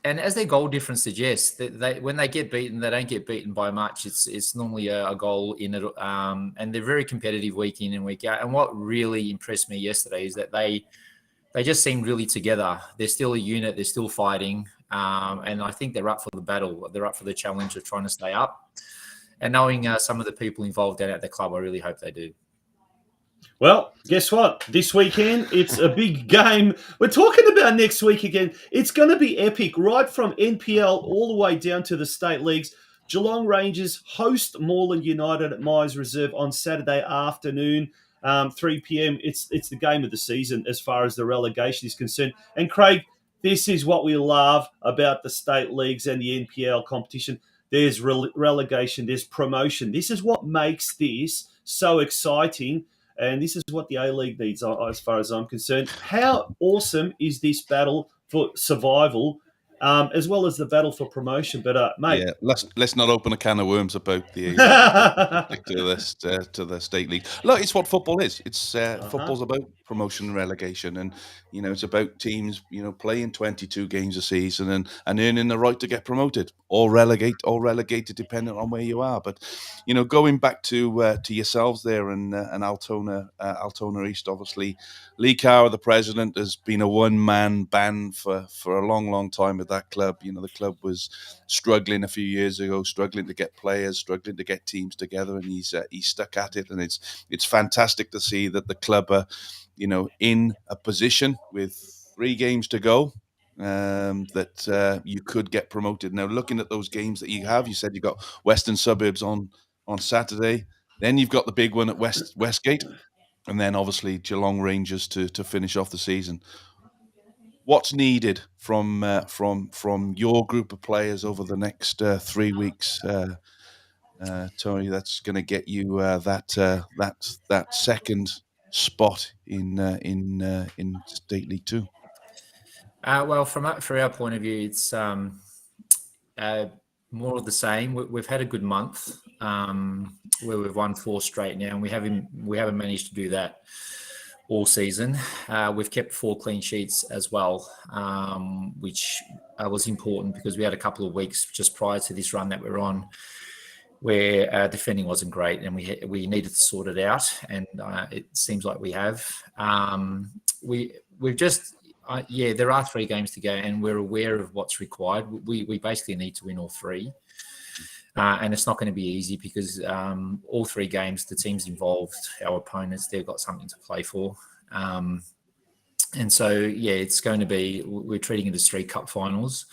and as their goal difference suggests, that when they get beaten, they don't get beaten by much. It's normally a goal in it, and they're very competitive week in and week out. And what really impressed me yesterday is that they just seem really together. They're still a unit. They're still fighting, and I think they're up for the battle. They're up for the challenge of trying to stay up. And knowing some of the people involved down at the club, I really hope they do. Well, guess what? This weekend, it's a big game. We're talking about next week again. It's going to be epic, right from NPL all the way down to the state leagues. Geelong Rangers host Moreland United at Myers Reserve on Saturday afternoon, 3 p.m. It's the game of the season as far as the relegation is concerned. And Craig, this is what we love about the state leagues and the NPL competition. There's relegation, there's promotion. This is what makes this so exciting, and this is what the A-League needs as far as I'm concerned. How awesome is this battle for survival, as well as the battle for promotion? But, mate... Yeah, let's not open a can of worms about the to the state league. Look, it's what football is. It's football's about promotion and relegation, and it's about teams playing 22 games a season and earning the right to get promoted or relegated depending on where you are. But going back to yourselves there and Altona East, obviously Lee Cower, the president, has been a one-man band for a long time with that club. The club was struggling a few years ago, struggling to get players, struggling to get teams together, and he's stuck at it. And it's fantastic to see that the club are in a position with 3 games to go, that you could get promoted. Now, looking at those games that you said you got Western Suburbs on Saturday, then you've got the big one at Westgate, and then obviously Geelong Rangers to finish off the season. What's needed from your group of players over the next 3 weeks, Tony, that's going to get you that second spot in State League 2. Well, from our point of view, it's more of the same. We've had a good month where we've won 4 straight now, and we haven't managed to do that all season. We've kept 4 clean sheets as well, which was important because we had a couple of weeks just prior to this run that we're on where defending wasn't great, and we needed to sort it out, and it seems like we have. We've just there are 3 games to go, and we're aware of what's required. We basically need to win all 3. And it's not going to be easy because all 3 games, the teams involved, our opponents, they've got something to play for. And so, it's going to be, we're treating it as 3 cup finals.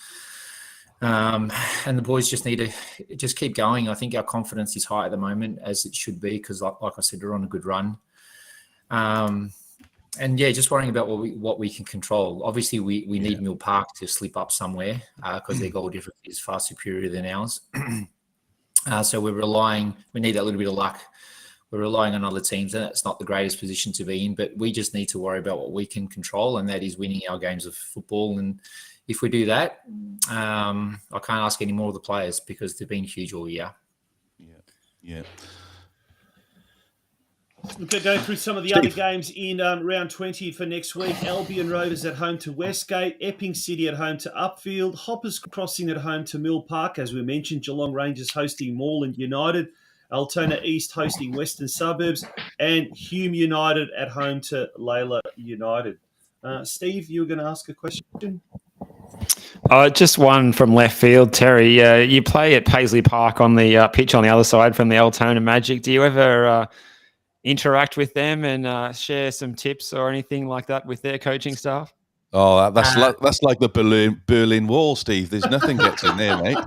And the boys just need to just keep going. I think our confidence is high at the moment, as it should be, because like I said, we're on a good run. And just worrying about what we can control. Obviously, we need Mill Park to slip up somewhere because their goal difference is far superior than ours. So we need that little bit of luck. We're relying on other teams, and it's not the greatest position to be in, but we just need to worry about what we can control, and that is winning our games of football. And if we do that, I can't ask any more of the players because they've been huge all year. Yeah. Okay, going through some of the other games in round 20 for next week. Albion Rovers at home to Westgate, Epping City at home to Upfield, Hoppers Crossing at home to Mill Park, as we mentioned, Geelong Rangers hosting Moreland United, Altona East hosting Western Suburbs, and Hume United at home to Layla United. Steve, you were going to ask a question? Just one from left field, Terry. You play at Paisley Park on the pitch on the other side from the Altona Magic. Do you ever interact with them and share some tips or anything like that with their coaching staff? Oh, that's like the Berlin Wall, Steve. There's nothing gets in there, mate.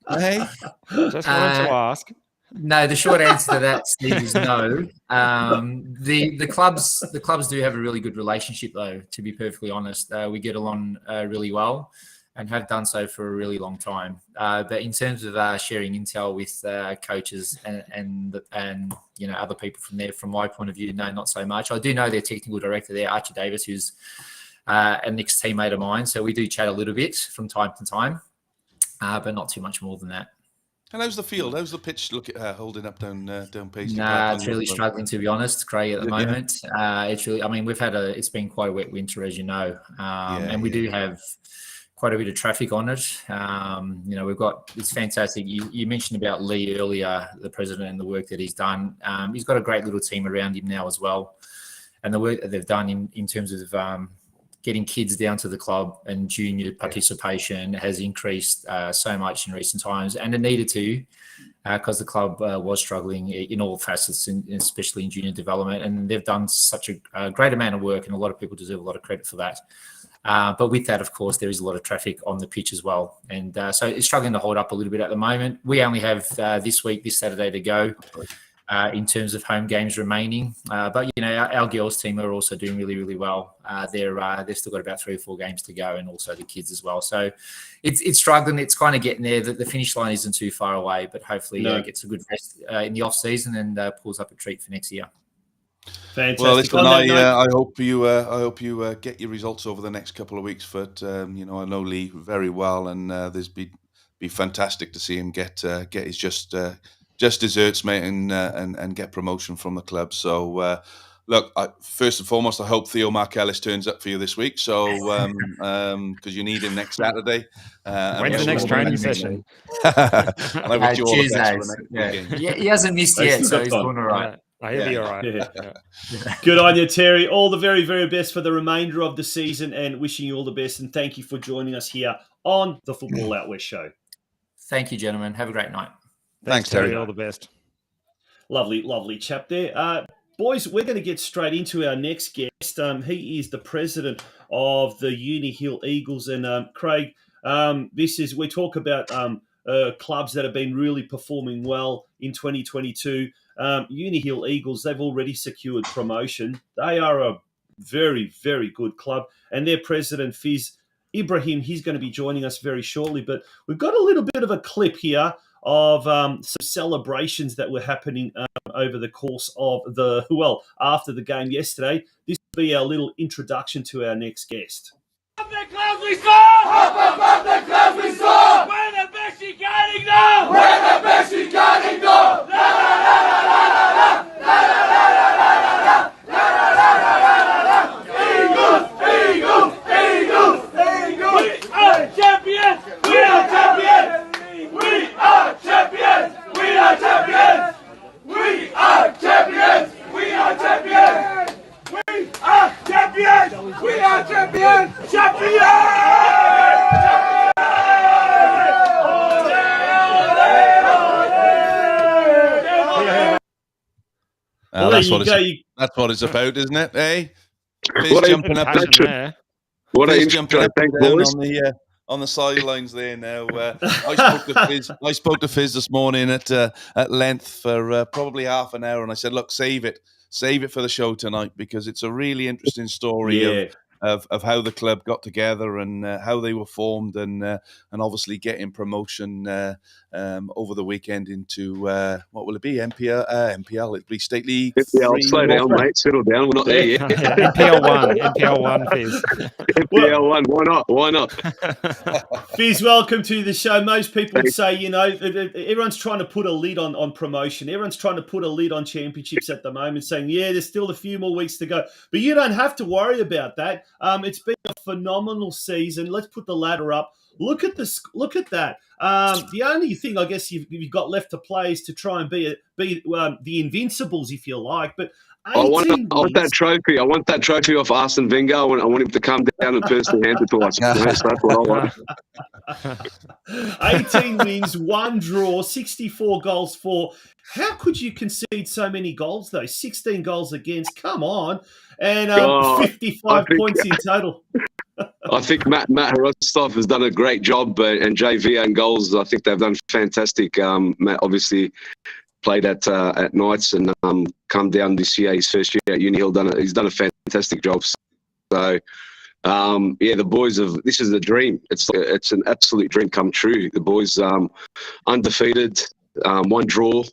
Hey, just wanted to ask. No, the short answer to that, Steve, is no. The clubs do have a really good relationship, though. To be perfectly honest, we get along really well, and have done so for a really long time. But in terms of sharing intel with coaches and other people from there, from my point of view, no, not so much. I do know their technical director there, Archie Davis, who's an ex-teammate of mine. So we do chat a little bit from time to time, but not too much more than that. And how's the field? How's the pitch holding up down Paisley? Nah, it's really struggling, to be honest, Craig, at the moment. It's really, it's been quite a wet winter, as you know. And we do have quite a bit of traffic on it. It's fantastic. You mentioned about Lee earlier, the president, and the work that he's done. He's got a great little team around him now as well. And the work that they've done in terms of getting kids down to the club and junior participation has increased so much in recent times. And it needed to, because the club was struggling in all facets, especially in junior development. And they've done such a great amount of work, and a lot of people deserve a lot of credit for that. But with that, of course, there is a lot of traffic on the pitch as well. And so it's struggling to hold up a little bit at the moment. We only have this Saturday to go in terms of home games remaining. But, our girls team are also doing really, really well. They've still got about 3 or 4 games to go, and also the kids as well. So it's struggling. It's kind of getting there. The finish line isn't too far away, but hopefully gets a good rest in the off-season and pulls up a treat for next year. Fantastic. Well, listen, I hope you get your results over the next couple of weeks. But I know Lee very well, and there's be fantastic to see him get his just desserts, mate, and get promotion from the club. So look, first and foremost, I hope Theo Markellis turns up for you this week. So because you need him next Saturday. When's the next training session? I wish you all the best for the next game. He hasn't missed yet, so he's doing all right. He'll be all right. Yeah. Good on you, Terry. All the very, very best for the remainder of the season, and wishing you all the best. And thank you for joining us here on the Football Out West show. Thank you, gentlemen. Have a great night. Thanks, Terry. All the best. Lovely chap there. Boys, we're going to get straight into our next guest. He is the president of the Uni Hill Eagles. And Craig, we talk about clubs that have been really performing well in 2022. Uni Hill Eagles, they've already secured promotion. They are a very, very good club. And their president, FIZZ, IBRAHIM, he's going to be joining us very shortly. But we've got a little bit of a clip here of some celebrations that were happening over the course of after the game yesterday. This will be our little introduction to our next guest. The clubs we saw! The clubs we saw! We're the best you can ignore! We're the best you can ignore! La la la la la la la la la la la. Eagles! Eagles! Eagles! Eagles! We are champions! We are champions! We are champions! We are champions! We are champions! We are champions! We are champions! We are champions! Champions! That's what it's about, isn't it? Hey, What jumping up there. What a jumping up and thank down boys. on the sidelines there now. I spoke to Fizz this morning at length for probably half an hour, and I said, look, save it for the show tonight, because it's a really interesting story of how the club got together and how they were formed, and obviously getting promotion over the weekend into what will it be? MPL, it'll be State League. MPL, slow down, mate. Settle down. We're not there yet. MPL 1, Fizz. MPL 1. Why not? Fizz, welcome to the show. Most people would say, everyone's trying to put a lid on promotion. Everyone's trying to put a lid on championships at the moment, saying, there's still a few more weeks to go. But you don't have to worry about that. It's been a phenomenal season. Let's put the ladder up. Look at this. Look at that. The only thing I guess you've got left to play is to try and be the Invincibles, if you like. But I want that trophy. I want that trophy off Arsene Wenger. I want him to come down and personally hand it to us. That's what I want. 18 wins, 1 draw, 64 goals for. How could you concede so many goals, though? 16 goals against. Come on. And 55 points in total. I think Matt Hrostov has done a great job, and JV and goals, I think they've done fantastic. Matt obviously played at Knights and come down this year, his first year at Uni. He's done a fantastic job. So, the boys this is a dream. It's an absolute dream come true. The boys undefeated, 1 draw.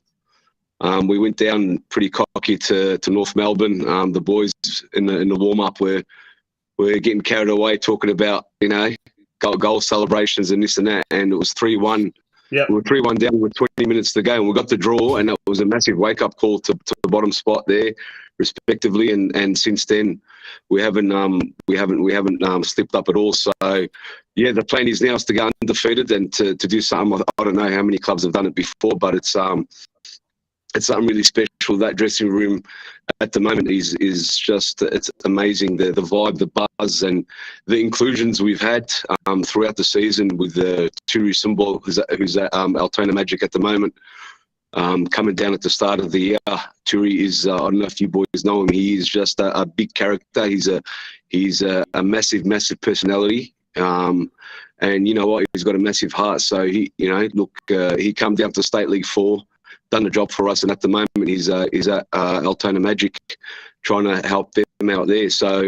We went down pretty cocky to North Melbourne. The boys in the warm-up were getting carried away talking about, goal celebrations and this and that, and it was 3-1. Yeah, we were 3-1 down with 20 minutes to go, and we got the draw, and it was a massive wake-up call to the bottom spot there, respectively. And since then, we haven't slipped up at all. So, the plan is now is to go undefeated and to do something. I don't know how many clubs have done it before, but it's something really special. That dressing room at the moment is just, it's amazing. The vibe, the buzz, and the inclusions we've had throughout the season with the Turi Symbol, who's at Altona Magic at the moment, coming down at the start of the year. Turi is, I don't know if you boys know him, he is just a big character. He's a massive personality. And you know what? He's got a massive heart. So he come down to State League 4, done the job for us, and at the moment he's at Altona Magic, trying to help them out there. So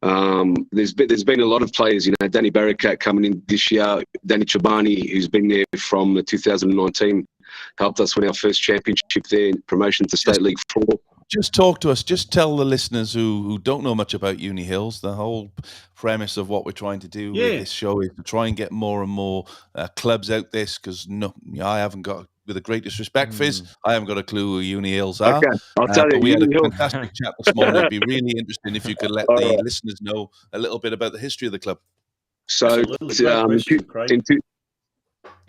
there's been a lot of players. Danny Barakat coming in this year, Danny Chobani, who's been there from 2019, helped us win our first championship there, promotion to State League 4. Just talk to us. Just tell the listeners who don't know much about Uni Hills, the whole premise of what we're trying to do with this show is to try and get more and more clubs out this, because I haven't got, with the greatest respect, Fizz, I haven't got a clue who Uni Hills are. Okay, I'll tell you. We had a fantastic chat this morning. It'd be really interesting if you could let the listeners know a little bit about the history of the club. So,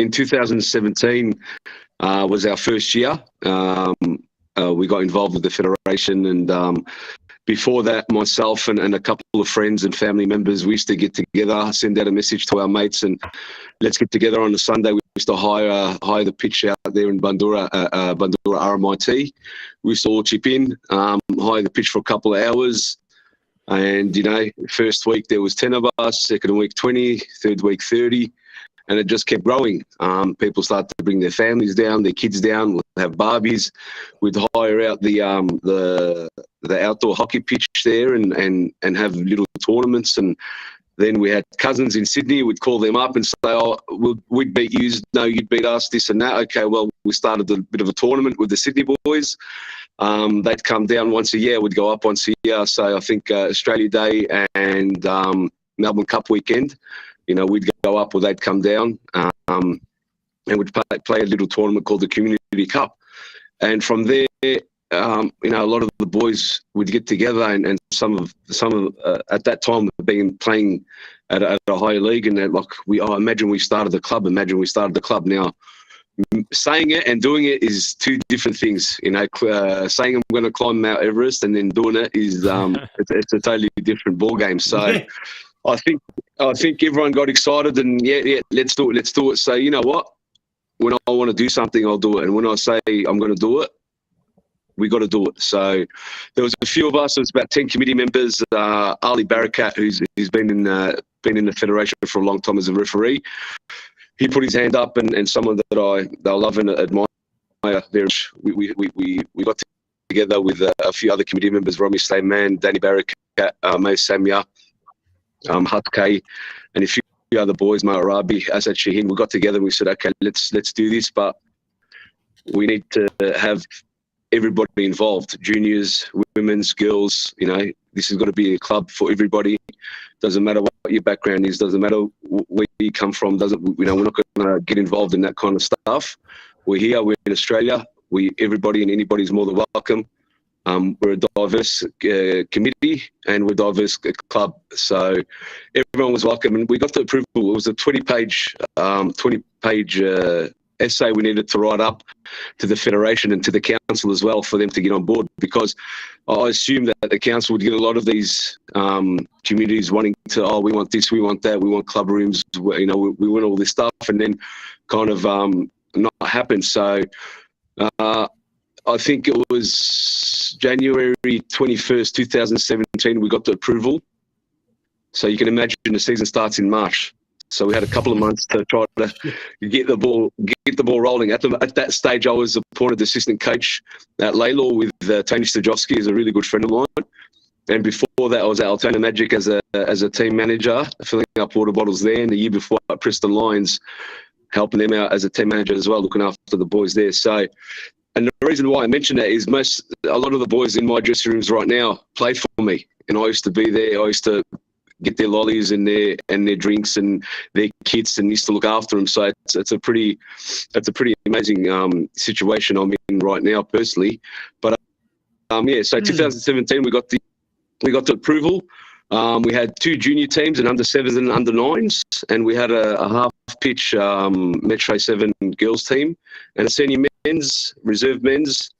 in 2017 was our first year. We got involved with the federation, and before that, myself and a couple of friends and family members, we used to get together, send out a message to our mates, and let's get together on a Sunday. We used to hire the pitch out there in Bandura RMIT. We used to all chip in, hire the pitch for a couple of hours, and first week there was 10 of us, second week 20, third week 30. And it just kept growing. People started to bring their families down, their kids down. We'd have Barbies. We'd hire out the outdoor hockey pitch there and have little tournaments. And Then we had cousins in Sydney. We'd call them up and say, "Oh, we'd beat you. No, you'd beat us. This and that." Okay, well, we started a bit of a tournament with the Sydney boys. They'd come down once a year. We'd go up once a year. So I think Australia Day and Melbourne Cup weekend, we'd go up or they'd come down, and we'd play a little tournament called the Community Cup. And from there, a lot of the boys would get together, and some of at that time had been playing at a higher league, and they're like, imagine we started the club. Imagine we started the club. Now, saying it and doing it is two different things. Saying I'm going to climb Mount Everest and then doing it is it's a totally different ball game. So I think everyone got excited and yeah, let's do it. So you know what? When I want to do something, I'll do it, and when I say I'm going to do it, we got to do it. So there was a few of us. There was about 10 committee members. Ali Barakat, who's been in the federation for a long time as a referee, he put his hand up, and someone that I love and admire. We got together with a few other committee members: Romy Slayman, Danny Barakat, Mo Samia, Hatke, and a few other boys, Mo Arabi, Asad Shaheen. We got together and we said, okay, let's do this, but we need to have everybody involved, juniors, women's, girls. This has got to be a club for everybody. Doesn't matter what your background is, doesn't matter where you come from, we're not going to get involved in that kind of stuff. We're here, we're in Australia, everybody and anybody's more than welcome. We're a diverse committee and we're a diverse club, so everyone was welcome, and we got the approval. It was a 20-page essay we needed to write up to the federation and to the council as well for them to get on board, because I assume that the council would get a lot of these communities wanting to, we want this, we want that, we want club rooms, we want all this stuff, and then kind of not happen. So I think it was January 21st, 2017, we got the approval. So you can imagine the season starts in March. So we had a couple of months to try to get the ball rolling. At that stage, I was appointed assistant coach at Laylaw with Tony Stajowski, who's a really good friend of mine. And before that, I was at Altona Magic as a team manager, filling up water bottles there. And the year before, at Preston Lions, helping them out as a team manager as well, looking after the boys there. So, and the reason why I mention that is a lot of the boys in my dressing rooms right now played for me, and I used to be there. I used to get their lollies and their drinks and their kits, and used to look after them. So it's a pretty amazing situation I'm in right now personally. But so 2017 we got the approval. We had 2 junior teams, an under 7s and an under 9s, and we had a half pitch Metro 7 girls team and a senior men's, reserve men's,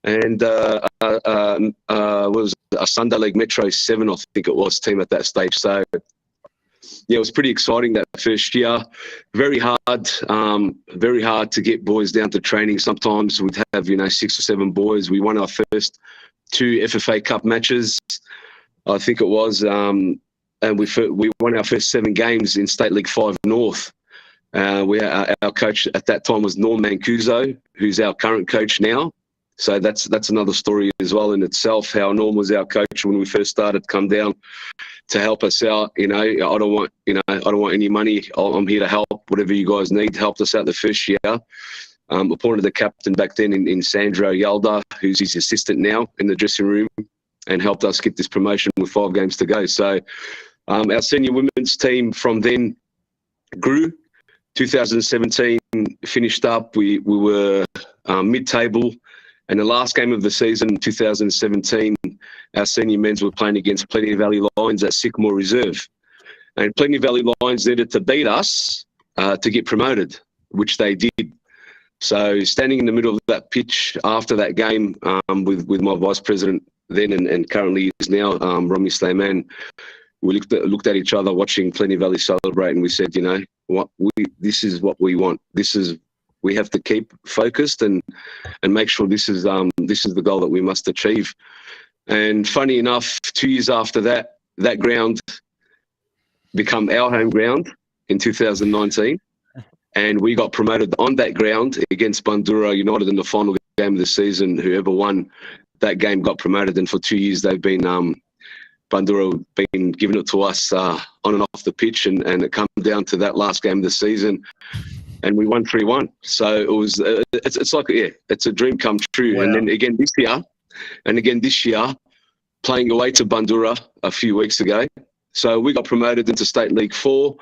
and was a Sunday League Metro 7, I think it was, team at that stage. So yeah, it was pretty exciting that first year. Very hard to get boys down to training. Sometimes we'd have 6 or 7 boys. We won our first 2 FFA Cup matches, I think it was, and we won our first 7 games in State League 5 North. Our coach at that time was Norm Mancuso, who's our current coach now. So that's another story as well in itself, how Norm was our coach when we first started, come down to help us out. I don't want any money. I'm here to help. Whatever you guys need, helped us out the first year. Appointed the captain back then in Sandro Yalda, who's his assistant now in the dressing room, and helped us get this promotion with 5 games to go. So our senior women's team from then grew. 2017 finished up. We were mid-table. And the last game of the season, 2017, our senior men's were playing against Plenty Valley Lions at Sycamore Reserve. And Plenty Valley Lions needed to beat us to get promoted, which they did. So standing in the middle of that pitch after that game with my vice president then and currently is now, Romy Slayman, we looked at each other watching Plenty Valley celebrate, and we said, this is what we want. We have to keep focused and make sure this is the goal that we must achieve. And funny enough, 2 years after that ground become our home ground in 2019, and we got promoted on that ground against Bandura United in the final game of the season. Whoever won that game got promoted, and for 2 years they've been Bandura been giving it to us on and off the pitch, and it come down to that last game of the season, and we won 3-1. So it was it's like it's a dream come true. Wow. And then again this year, playing away to Bandura a few weeks ago. So we got promoted into State League 4.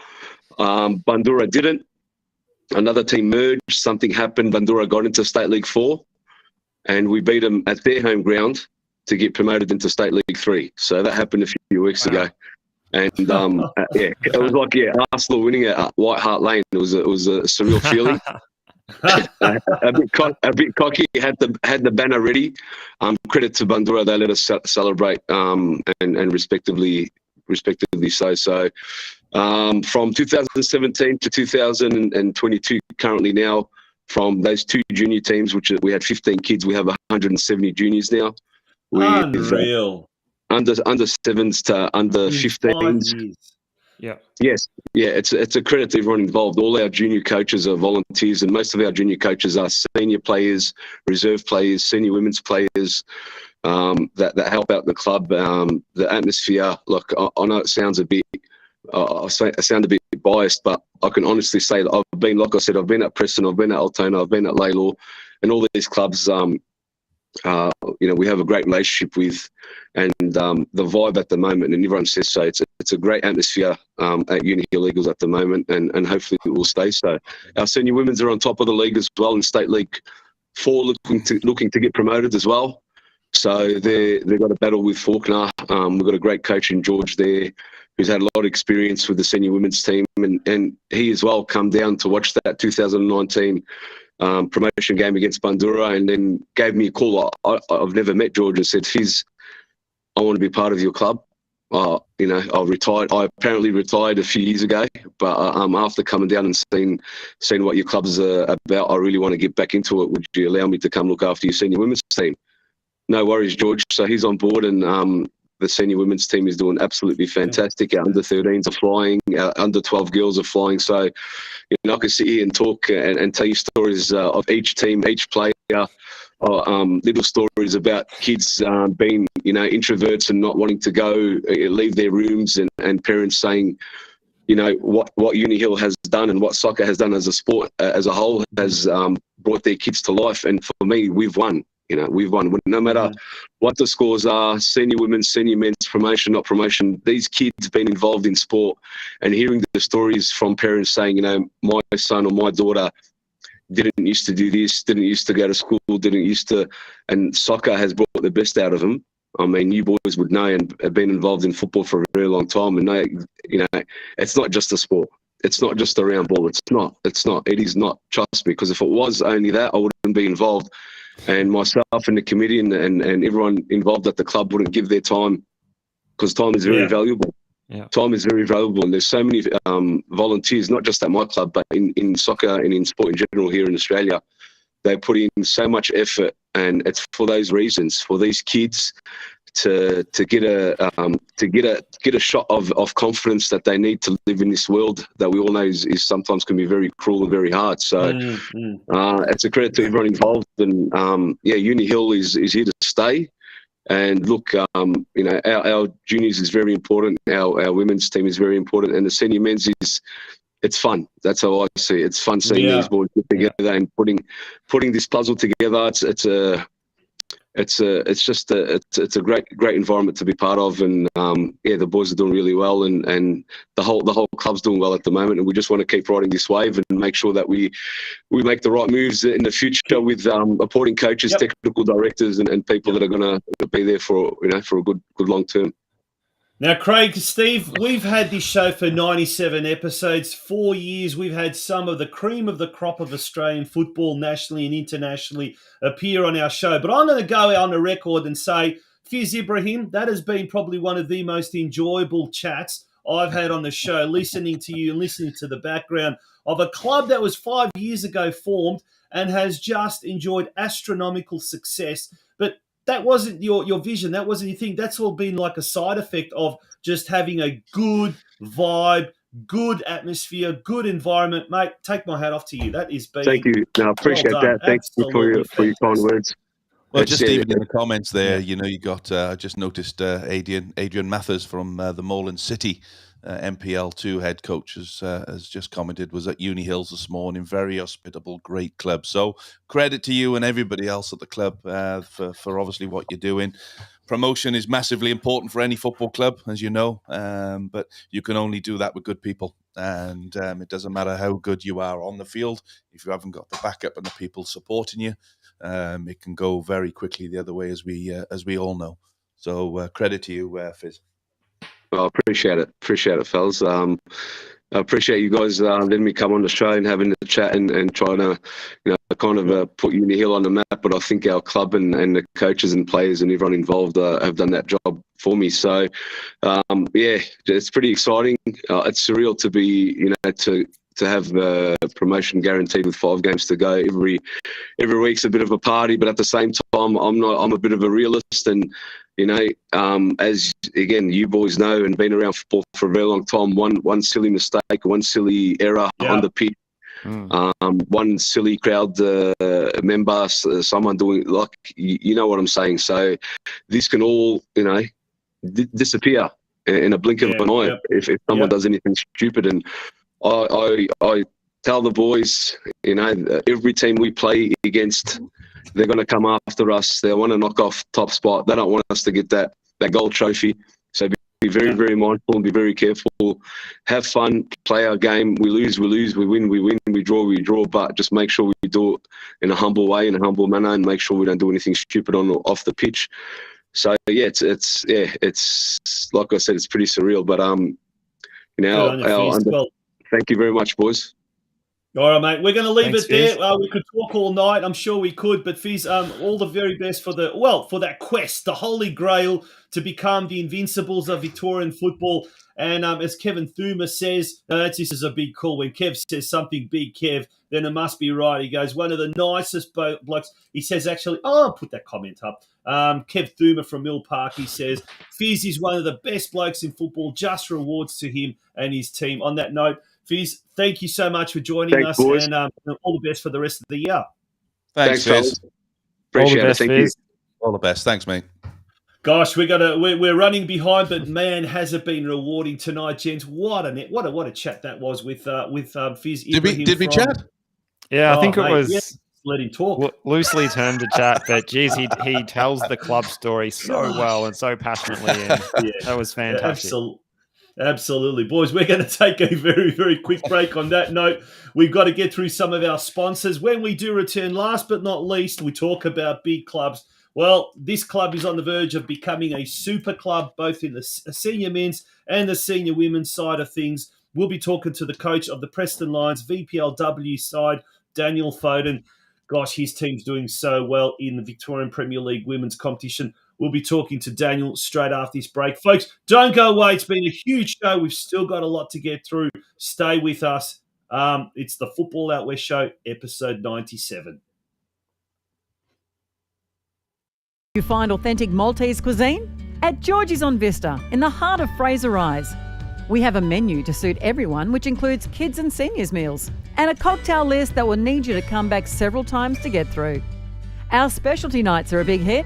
Bandura didn't. Another team merged. Something happened. Bandura got into State League 4, and we beat them at their home ground to get promoted into State League 3. So that happened a few weeks ago. And it was like Arsenal winning at White Hart Lane. It was a surreal feeling. a bit cocky. Had the banner ready. Credit to Bandura, they let us celebrate and respectively so. So from 2017 to 2022, currently now, from those 2 junior teams, which we had 15 kids, we have 170 juniors now. Unreal. Under 7s to under 15s. Yeah. Yes. Yeah. It's a credit to everyone involved. All our junior coaches are volunteers, and most of our junior coaches are senior players, reserve players, senior women's players that help out the club. The atmosphere. Look, I know it sounds a bit. I sound a bit biased, but I can honestly say that I've been at Preston, I've been at Altona, I've been at Laylaw, and all these clubs. We have a great relationship with, and the vibe at the moment, and everyone says so. It's a great atmosphere at Uni Hill Eagles at the moment, and hopefully it will stay so. Our senior women's are on top of the league as well in State League 4, looking to get promoted as well. So they've got a battle with Faulkner. We've got a great coach in George there, who's had a lot of experience with the senior women's team, and he as well come down to watch that 2019 promotion game against Bandura, and then gave me a call. I've never met George, and said, "Fizz, I want to be part of your club." I retired. I apparently retired a few years ago, but after coming down and seeing what your club's about, I really want to get back into it. Would you allow me to come look after your senior women's team? No worries, George. So he's on board, and the senior women's team is doing absolutely fantastic. Our under 13s are flying. Our under 12 girls are flying. So, I can sit here and talk and tell you stories of each team, each player, little stories about kids being, introverts and not wanting to go, leave their rooms, and parents saying, what Uni Hill has done and what soccer has done as a sport as a whole has brought their kids to life. And for me, we've won. We've won. No matter what the scores are, senior women's, senior men's, promotion, not promotion, these kids been involved in sport, and hearing the stories from parents saying, my son or my daughter didn't used to do this, didn't used to go to school, and soccer has brought the best out of them. I mean, you boys would know and have been involved in football for a very long time, and know, it's not just a sport. It's not just a round ball. It's not. It is not. Trust me, because if it was only that, I wouldn't be involved. And myself and the committee and everyone involved at the club wouldn't give their time, because time is very valuable. Yeah. Time is very valuable, and there's so many volunteers, not just at my club, but in soccer and in sport in general here in Australia. They put in so much effort, and it's for those reasons, for these kids to get a shot of confidence that they need to live in this world that we all know is sometimes can be very cruel and very hard. So it's a credit to everyone involved, and Uni Hill is here to stay. And look, our juniors is very important. Our women's team is very important, and the senior men's it's fun. That's how I see it. It's fun seeing these boys get together and putting this puzzle together. It's a great environment to be part of, and the boys are doing really well, and the whole club's doing well at the moment, and we just want to keep riding this wave and make sure that we make the right moves in the future with appointing coaches, technical directors, and people that are going to be there for a good long term. Now, Craig, Steve, we've had this show for 97 episodes, 4 years. We've had some of the cream of the crop of Australian football, nationally and internationally, appear on our show. But I'm going to go on the record and say, Fizz Ibrahim, that has been probably one of the most enjoyable chats I've had on the show, listening to you and listening to the background of a club that was 5 years ago formed and has just enjoyed astronomical success. But that wasn't your vision. That wasn't your thing. That's all been like a side effect of just having a good vibe, good atmosphere, good environment. Mate, take my hat off to you. That is been... Thank you. No, I appreciate that. Thank you for your kind words. Well, just even in the comments there, you know, you got, I just noticed Adrian Mathers from the Moreland City MPL2 head coach has just commented, was at Uni Hills this morning. Very hospitable, great club. So credit to you and everybody else at the club for obviously what you're doing. Promotion is massively important for any football club, as you know, but you can only do that with good people. And it doesn't matter how good you are on the field. If you haven't got the backup and the people supporting you, it can go very quickly the other way, as we all know. So credit to you, Fizz. Well, appreciate it, fellas. I appreciate you guys letting me come on the show and having the chat and trying to, you know, kind of put Uni Hill on the map. But I think our club and the coaches and players and everyone involved have done that job for me. So, yeah, it's pretty exciting. It's surreal to be, you know, to have the promotion guaranteed with 5 games to go. Every week's a bit of a party, but at the same time, I'm a bit of a realist, and you know, as again you boys know and been around football for a very long time, one silly mistake, one silly error on the pitch, one silly crowd member, someone doing, like, you know what I'm saying. So this can all, you know, disappear in a blink of an eye if someone does anything stupid. And I tell the boys, you know, every team we play against, they're going to come after us. They want to knock off top spot. They don't want us to get that gold trophy. So be very, very mindful and be very careful. Have fun, play our game. We lose, we win, we draw. But just make sure we do it in a humble way, in a humble manner, and make sure we don't do anything stupid on or off the pitch. So yeah, it's like I said, it's pretty surreal. But you know, thank you very much, boys. All right, mate. We're going to leave it there. We could talk all night. I'm sure we could. But Fizz, all the very best for that quest, the holy grail to become the invincibles of Victorian football. And as Kevin Thuma says, this is a big call. When Kev says something big, Kev, then it must be right. He goes, one of the nicest blokes. He says, actually, I'll put that comment up. Kev Thuma from Mill Park, he says, Fizz is one of the best blokes in football. Just rewards to him and his team. On that note, Fizz, thank you so much for joining us, boys. And all the best for the rest of the year. Thanks Fizz. Appreciate it. Thank you. All the best. Thanks, mate. Gosh, we're running behind, but man, has it been rewarding tonight, gents? What a chat that was with Fizz. Did we chat? Yeah, I think it was. Yeah. Let him talk. Loosely termed a chat, but geez, he tells the club story so well and so passionately, and that was fantastic. Absolutely. Boys, we're going to take a very, very quick break on that note. We've got to get through some of our sponsors. When we do return, last but not least, we talk about big clubs. Well, this club is on the verge of becoming a super club, both in the senior men's and the senior women's side of things. We'll be talking to the coach of the Preston Lions VPLW side, Daniel Foden. Gosh, his team's doing so well in the Victorian Premier League women's competition. We'll be talking to Daniel straight after this break. Folks, don't go away. It's been a huge show. We've still got a lot to get through. Stay with us. It's the Football Out West Show, episode 97. You find authentic Maltese cuisine? At Georgie's on Vista, in the heart of Fraser Rise. We have a menu to suit everyone, which includes kids and seniors meals, and a cocktail list that will need you to come back several times to get through. Our specialty nights are a big hit.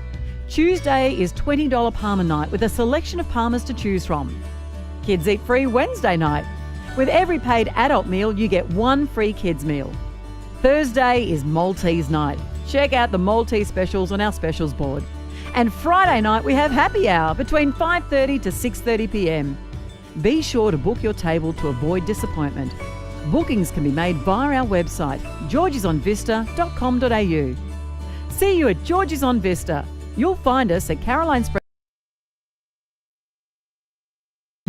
Tuesday is $20 Palmer night with a selection of Palmers to choose from. Kids eat free Wednesday night. With every paid adult meal, you get one free kids meal. Thursday is Maltese night. Check out the Maltese specials on our specials board. And Friday night, we have happy hour between 5:30 to 6:30 p.m. Be sure to book your table to avoid disappointment. Bookings can be made via our website, georgesonvista.com.au. See you at George's on Vista. You'll find us at Caroline Spread.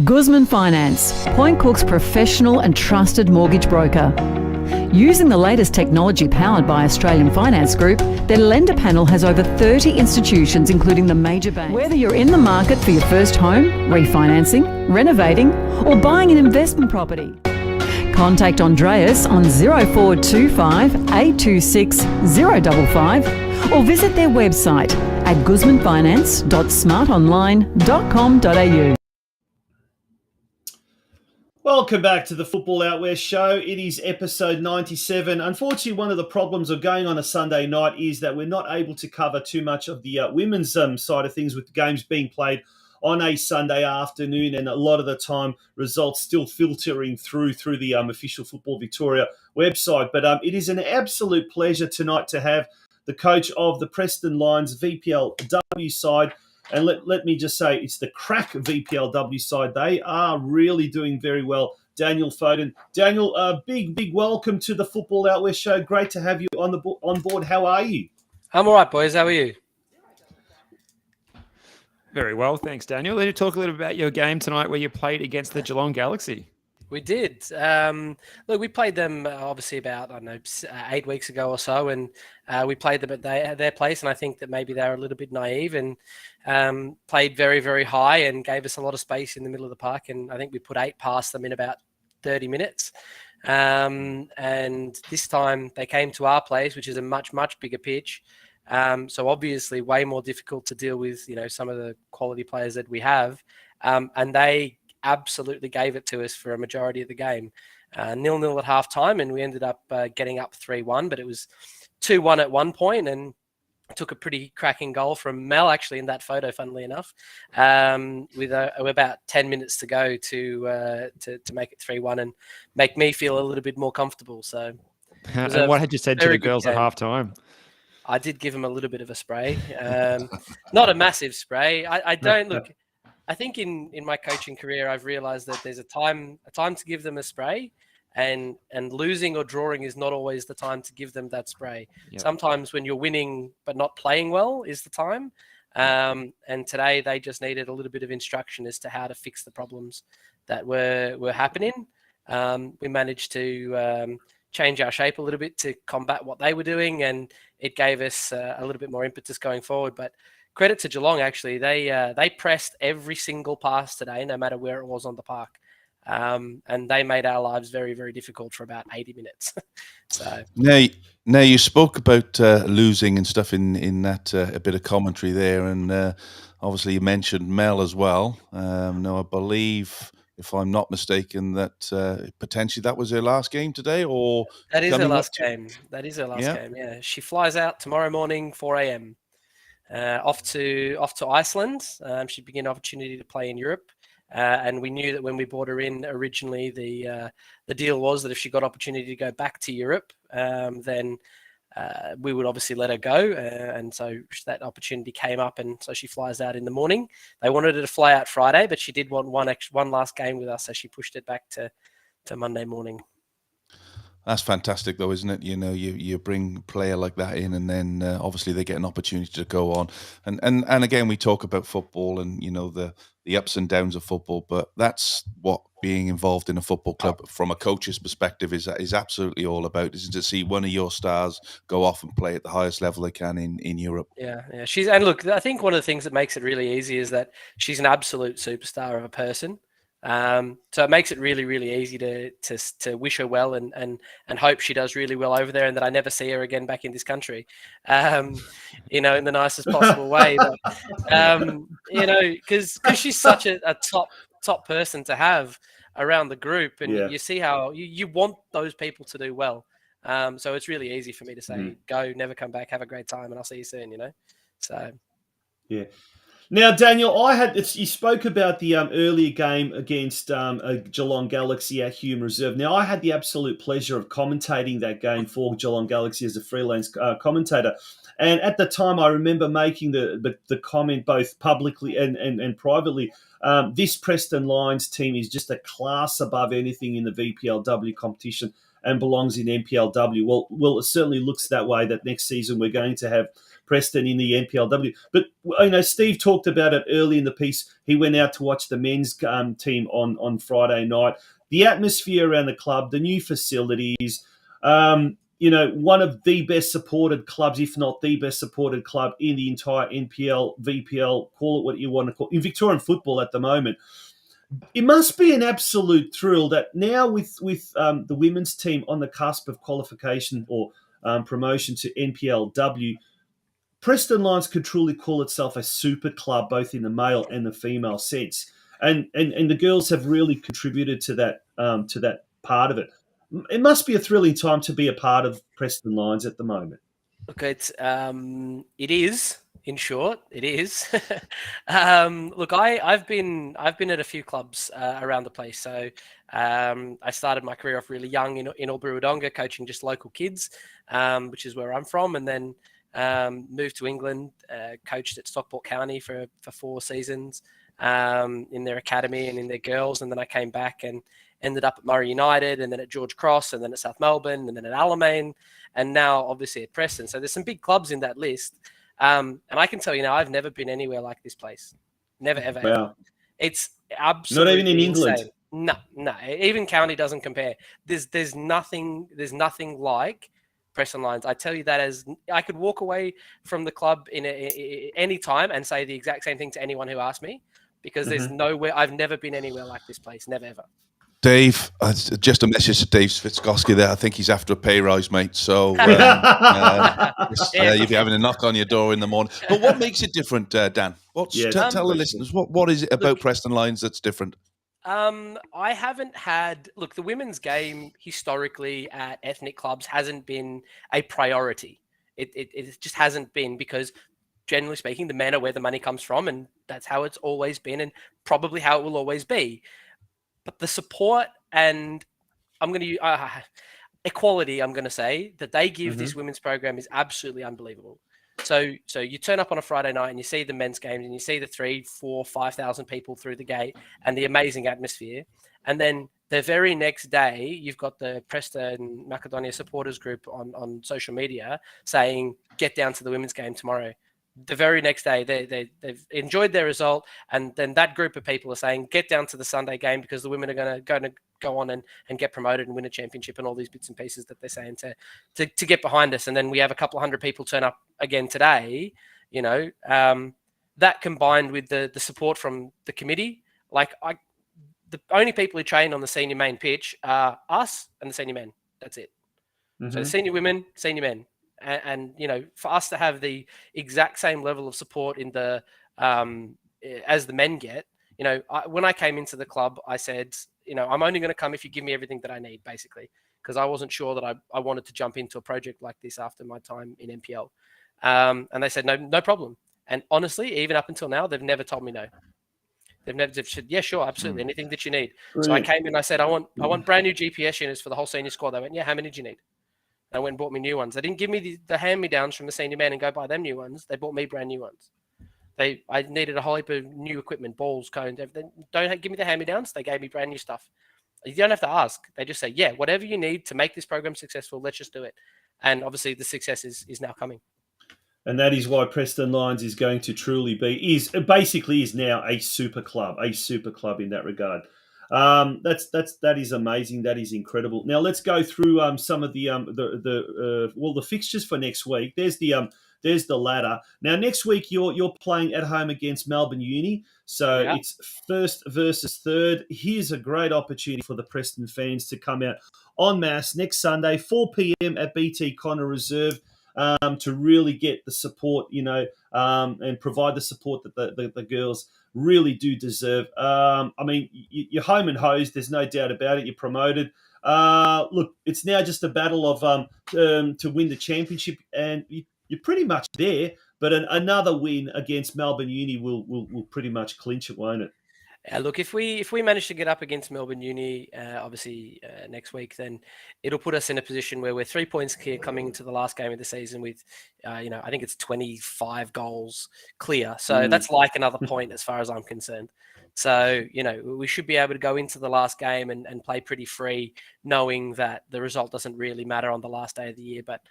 Guzman Finance, Point Cook's professional and trusted mortgage broker. Using the latest technology powered by Australian Finance Group, their lender panel has over 30 institutions, including the major banks. Whether you're in the market for your first home, refinancing, renovating, or buying an investment property, contact Andreas on 0425 826 055 or visit their website at guzmanfinance.smartonline.com.au. Welcome back to the Football Out West show. It is episode 97. Unfortunately, one of the problems of going on a Sunday night is that we're not able to cover too much of the women's side of things, with the games being played on a Sunday afternoon, and a lot of the time results still filtering through the official Football Victoria website. But it is an absolute pleasure tonight to have the coach of the Preston Lions VPLW side. And let me just say, it's the crack VPLW side. They are really doing very well. Daniel Foden. Daniel, big welcome to the Football Out West show. Great to have you on board. How are you? I'm all right, boys. How are you? Very well, thanks, Daniel. Let you talk a little bit about your game tonight where you played against the Geelong Galaxy. We did. Look, we played them obviously about, 8 weeks ago or so, and we played them at their place, and I think that maybe they were a little bit naive and played very, very high and gave us a lot of space in the middle of the park, and I think we put 8 past them in about 30 minutes. And this time they came to our place, which is a much, much bigger pitch. So obviously way more difficult to deal with, some of the quality players that we have. And they absolutely gave it to us for a majority of the game. 0-0 at halftime, and we ended up getting up 3-1, but it was 2-1 at one point, and took a pretty cracking goal from Mel, actually, in that photo, funnily enough, with about 10 minutes to go to make it 3-1 and make me feel a little bit more comfortable. So, and what had you said to the girls at halftime? I did give them a little bit of a spray, not a massive spray. I don't look. I think in my coaching career, I've realized that there's a time to give them a spray, and losing or drawing is not always the time to give them that spray. Yep. Sometimes when you're winning but not playing well is the time. And today they just needed a little bit of instruction as to how to fix the problems that were happening. We managed to change our shape a little bit to combat what they were doing, and it gave us a little bit more impetus going forward. But credit to Geelong, actually. They pressed every single pass today, no matter where it was on the park. And they made our lives very, very difficult for about 80 minutes. So now you spoke about losing and stuff in that a bit of commentary there, and obviously you mentioned Mel as well. Now I believe, if I'm not mistaken, that potentially that was her last game today, or that is her last game. That is her last game. Yeah, she flies out tomorrow morning, 4 a.m. Off to Iceland. She'd begin opportunity to play in Europe. And we knew that when we brought her in originally, the deal was that if she got opportunity to go back to Europe, then we would obviously let her go. And so that opportunity came up, and so she flies out in the morning. They wanted her to fly out Friday, but she did want one last game with us, so she pushed it back to Monday morning. That's fantastic, though, isn't it? You bring a player like that in, and then obviously they get an opportunity to go on. And again, we talk about football and the ups and downs of football, but that's what being involved in a football club from a coach's perspective is absolutely all about, isn't it? To see one of your stars go off and play at the highest level they can in Europe. Yeah. And look, I think one of the things that makes it really easy is that she's an absolute superstar of a person. So it makes it really, really easy to wish her well and hope she does really well over there, and that I never see her again back in this country, in the nicest possible way. But, because she's such a top person to have around the group, and you see how you want those people to do well. So it's really easy for me to say, go, never come back, have a great time, and I'll see you soon, So, yeah. Now, Daniel, you spoke about the earlier game against Geelong Galaxy at Hume Reserve. Now, I had the absolute pleasure of commentating that game for Geelong Galaxy as a freelance commentator. And at the time, I remember making the comment both publicly and privately, this Preston Lions team is just a class above anything in the VPLW competition and belongs in NPLW. Well, it certainly looks that way, that next season we're going to have Preston in the NPLW. But, Steve talked about it early in the piece. He went out to watch the men's team on Friday night. The atmosphere around the club, the new facilities, one of the best supported clubs, if not the best supported club in the entire NPL, VPL, call it what you want to call it, in Victorian football at the moment. It must be an absolute thrill that now with the women's team on the cusp of qualification or promotion to NPLW, Preston Lions could truly call itself a super club, both in the male and the female sense. And the girls have really contributed to that to that part of it. It must be a thrilling time to be a part of Preston Lions at the moment. Look, it is. In short, it is. Look, I've been at a few clubs around the place. So I started my career off really young in Albury-Wodonga, coaching just local kids, which is where I'm from, and then moved to England, coached at Stockport County for 4 seasons in their academy and in their girls, and then I came back and ended up at Murray United, and then at George Cross, and then at South Melbourne, and then at Alamein, and now obviously at Preston. So there's some big clubs in that list. And I can tell you now, I've never been anywhere like this place. Never, ever, Wow. ever. It's absolutely not even in insane. England. No. Even county doesn't compare. There's nothing like Preston Lions. I tell you that as I could walk away from the club in any time and say the exact same thing to anyone who asked me, because there's nowhere. I've never been anywhere like this place. Never, ever. Dave, just a message to Dave Fitzkoski there. I think he's after a pay rise, mate. So you'll be having a knock on your door in the morning. But what makes it different, Dan? Tell the listeners, what is it about Preston Lions that's different? I haven't had... Look, the women's game historically at ethnic clubs hasn't been a priority. It just hasn't been, because generally speaking, the men are where the money comes from, and that's how it's always been and probably how it will always be. But the support and equality, I'm going to say, that they give this women's program is absolutely unbelievable. So you turn up on a Friday night and you see the men's games and you see the 3,000, 4,000, 5,000 people through the gate and the amazing atmosphere. And then the very next day, you've got the Preston Macedonia supporters group on social media saying, get down to the women's game tomorrow. The very next day, they've enjoyed their result, and then that group of people are saying, get down to the Sunday game because the women are going to go on and get promoted and win a championship, and all these bits and pieces that they're saying to get behind us. And then we have a couple of hundred people turn up again today. That combined with the support from the committee, the only people who train on the senior main pitch are us and the senior men. That's it. So the senior women, senior men. And for us to have the exact same level of support in the as the men get, when I came into the club, I said, I'm only going to come if you give me everything that I need, basically, because I wasn't sure that I wanted to jump into a project like this after my time in MPL. And they said, no problem. And honestly, even up until now, they've never told me no. They've said, yeah, sure, absolutely, anything that you need. Brilliant. So I came in, I said, I want brand new GPS units for the whole senior squad. They went, yeah, how many do you need? They went and bought me new ones. They didn't give me the hand-me-downs from the senior men and go buy them new ones. They bought me brand new ones. I needed a whole heap of new equipment, balls, cones, everything. Don't give me the hand-me-downs. They gave me brand new stuff. You don't have to ask. They just say, yeah, whatever you need to make this program successful, let's just do it. And obviously the success is now coming. And that is why Preston Lions is going to truly is now a super club in that regard. That is amazing. That is incredible. Now let's go through some of the fixtures for next week. There's the ladder. Now next week you're playing at home against Melbourne Uni, so it's first versus third. Here's a great opportunity for the Preston fans to come out en masse next Sunday, 4 p.m. at BT Connor Reserve. To really get the support, and provide the support that the girls really do deserve. You're home and hosed. There's no doubt about it. You're promoted. Look, it's now just a battle of to win the championship, and you're pretty much there. But another win against Melbourne Uni will pretty much clinch it, won't it? Look, if we manage to get up against Melbourne Uni, obviously next week, then it'll put us in a position where we're 3 points clear coming into the last game of the season with, I think it's 25 goals clear. So that's like another point as far as I'm concerned. So, we should be able to go into the last game and play pretty free, knowing that the result doesn't really matter on the last day of the year. But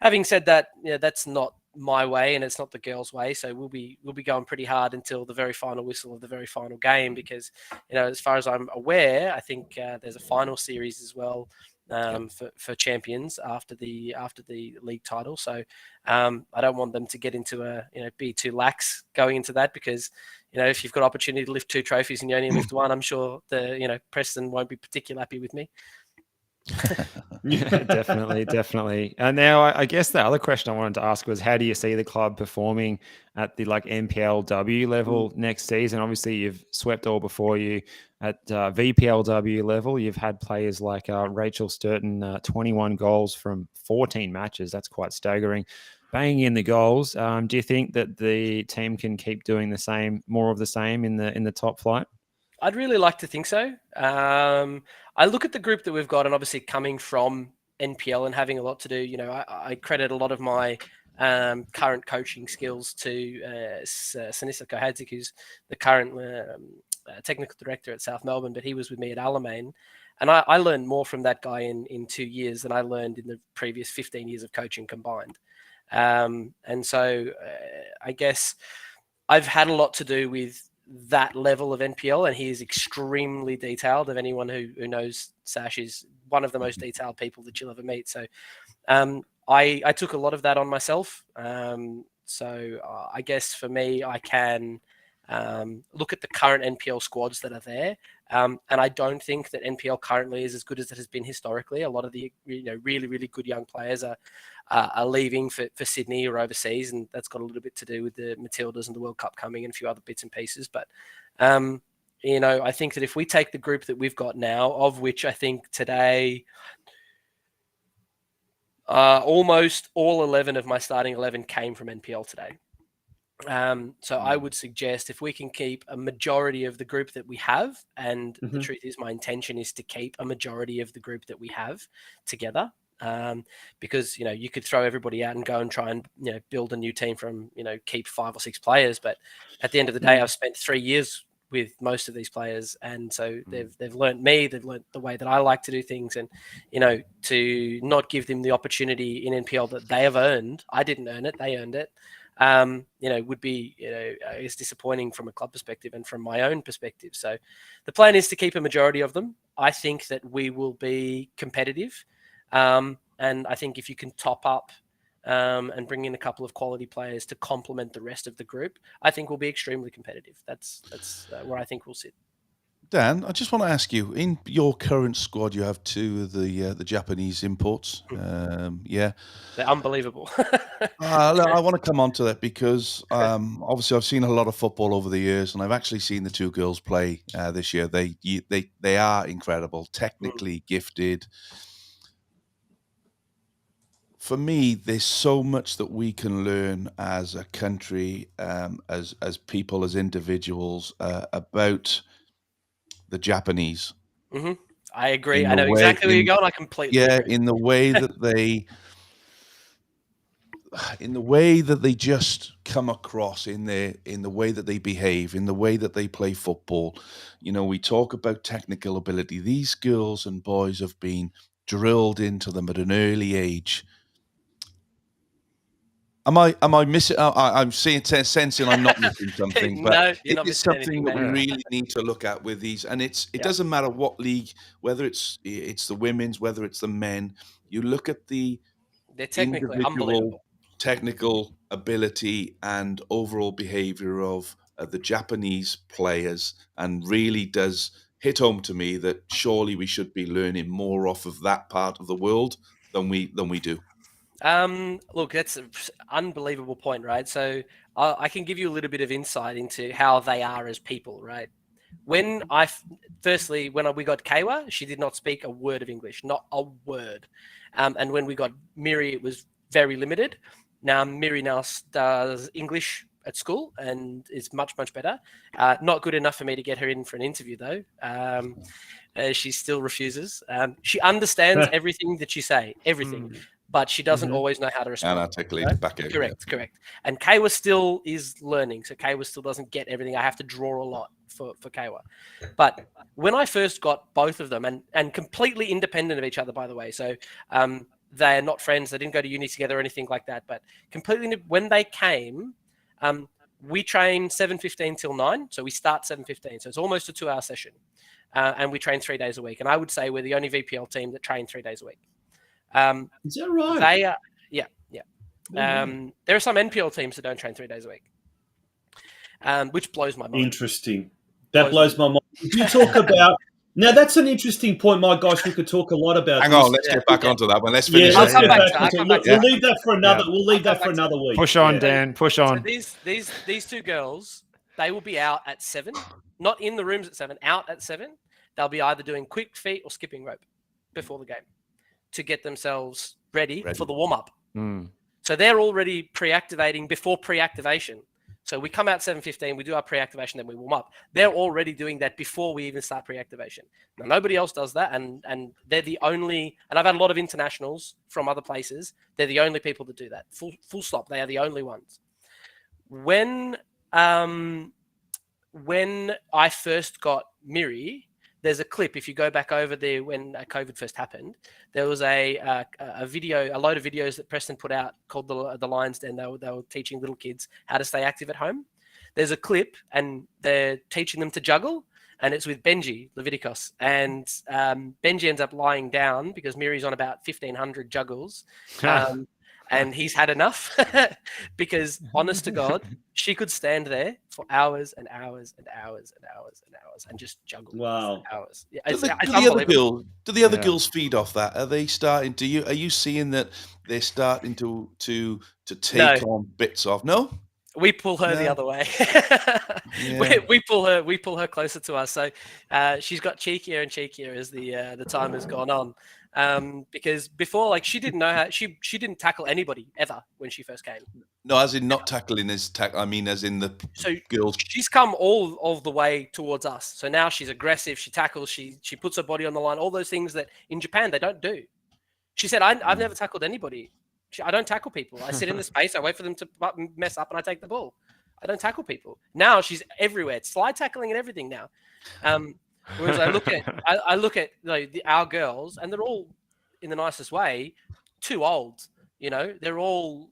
having said that, that's not my way and it's not the girls' way. So we'll be going pretty hard until the very final whistle of the very final game, because, as far as I'm aware, I think there's a final series as well for champions after the league title. So I don't want them to get into be too lax going into that, because, if you've got opportunity to lift 2 trophies and you only lift one, I'm sure Preston won't be particularly happy with me. Yeah, definitely. And now I guess the other question I wanted to ask was, how do you see the club performing at the NPLW level next season? Obviously, you've swept all before you at VPLW level. You've had players like Rachel Sturton, 21 goals from 14 matches. That's quite staggering. Banging in the goals. Do you think that the team can keep doing the same, more of the same in the top flight? I'd really like to think so. I look at the group that we've got, and obviously coming from NPL and having a lot to do, I credit a lot of my current coaching skills to Sinisa Kohadzik, who's the current technical director at South Melbourne, but he was with me at Alamein. And I learned more from that guy in 2 years than I learned in the previous 15 years of coaching combined. And so I guess I've had a lot to do with that level of NPL, and he is extremely detailed. Of anyone who knows Sash, is one of the most detailed people that you'll ever meet. So I took a lot of that on myself. So I guess for me, I can look at the current NPL squads that are there. And I don't think that NPL currently is as good as it has been historically. A lot of the really, really good young players are leaving for Sydney or overseas, and that's got a little bit to do with the Matildas and the World Cup coming and a few other bits and pieces. But I think that if we take the group that we've got now, of which I think today almost all 11 of my starting 11 came from NPL today. So I would suggest if we can keep a majority of the group that we have, and the truth is my intention is to keep a majority of the group that we have together, because you could throw everybody out and go and try and build a new team from keep 5 or 6 players, but at the end of the day I've spent 3 years with most of these players, and so they've learnt me, they've learnt the way that I like to do things, and to not give them the opportunity in NPL that they have earned. I didn't earn it, they earned it. Would be, I guess, disappointing from a club perspective and from my own perspective. So the plan is to keep a majority of them. I think that we will be competitive. And I think if you can top up and bring in a couple of quality players to complement the rest of the group, I think we'll be extremely competitive. That's where I think we'll sit. Dan, I just want to ask you, in your current squad, you have 2 of the Japanese imports. Yeah. They're unbelievable. I want to come on to that because obviously I've seen a lot of football over the years, and I've actually seen the 2 girls play this year. They are incredible, technically gifted. For me, there's so much that we can learn as a country, as people, as individuals, about the Japanese. I agree. I know exactly where you're going. I completely agree. In the way that they just come across, in the way that they behave, in the way that they play football. We talk about technical ability. These girls and boys have been drilled into them at an early age. Am I missing? I'm sensing I'm not missing something, but No, you're not it's missing something that we really need to look at with these. And it doesn't matter what league, whether it's the women's, whether it's the men. You look at the they're technically individual unbelievable technical ability and overall behavior of the Japanese players, and really does hit home to me that surely we should be learning more off of that part of the world than we do. Look, that's an unbelievable point, right? So I can give you a little bit of insight into how they are as people, right? When we got Kaywa, she did not speak a word of English, not a word. And when we got Miri, it was very limited. Now Miri now does English at school and is much, much better. Not good enough for me to get her in for an interview, though. She still refuses. She understands everything that you say, everything. But she doesn't always know how to respond. And articulate back in. Correct. And Kaywa still is learning. So Kaywa still doesn't get everything. I have to draw a lot for Kaywa. But when I first got both of them, and completely independent of each other, by the way. So they're not friends. They didn't go to uni together or anything like that. But completely, when they came, we train 7:15 till 9. So we start 7:15. So it's almost a 2-hour session. And we train 3 days a week. And I would say we're the only VPL team that train 3 days a week. Is that right? They are, yeah. There are some NPL teams that don't train 3 days a week, which blows my mind. Interesting. That blows my mind. You talk about Now, that's an interesting point, my gosh. We could talk a lot about Hang this. on, let's get back onto that one. Let's Yeah, finish. let's it. get back I'll to come it. back Look, to we'll that. leave that for another. Yeah. We'll leave that I'll for come back to another week. Push on, Yeah. Dan. Push So on. these two girls, they will be out at 7, not in the rooms at 7, out at 7. They'll be either doing quick feet or skipping rope before the game to get themselves ready. For the warm-up. Mm. So they're already pre-activating before pre-activation. So we come out 7:15, we do our pre-activation, then we warm up. They're already doing that before we even start pre-activation. Now, nobody else does that, and they're the only, and I've had a lot of internationals from other places, they're the only people that do that. Full stop, they are the only ones. When I first got Miri, there's a clip. If you go back over there when COVID first happened, there was a video, a load of videos that Preston put out called the Lions Den. They were teaching little kids how to stay active at home. There's a clip, and they're teaching them to juggle, and it's with Benji Leviticus, and Benji ends up lying down because Miri's on about 1,500 juggles. And he's had enough because, honest to God, she could stand there for hours and hours and hours and hours and hours and just juggle. Wow. For hours. Yeah, Do it's the other girls feed off that? Are they starting? Are you seeing that they're starting to take on bits of? No. We pull her the other way. we pull her closer to us. So she's got cheekier and cheekier as the time has gone on. Because before, like, she didn't know how she didn't tackle anybody ever when she first came. No, as in not tackling I mean, as in the girls. She's come all of the way towards us. So now she's aggressive. She tackles. She puts her body on the line. All those things that in Japan they don't do. She said, "I've never tackled anybody. I don't tackle people. I sit in the space. I wait for them to mess up, and I take the ball. I don't tackle people." Now she's everywhere, slide tackling and everything now. Whereas I look at our girls, and they're all, in the nicest way, too old. You know, they're all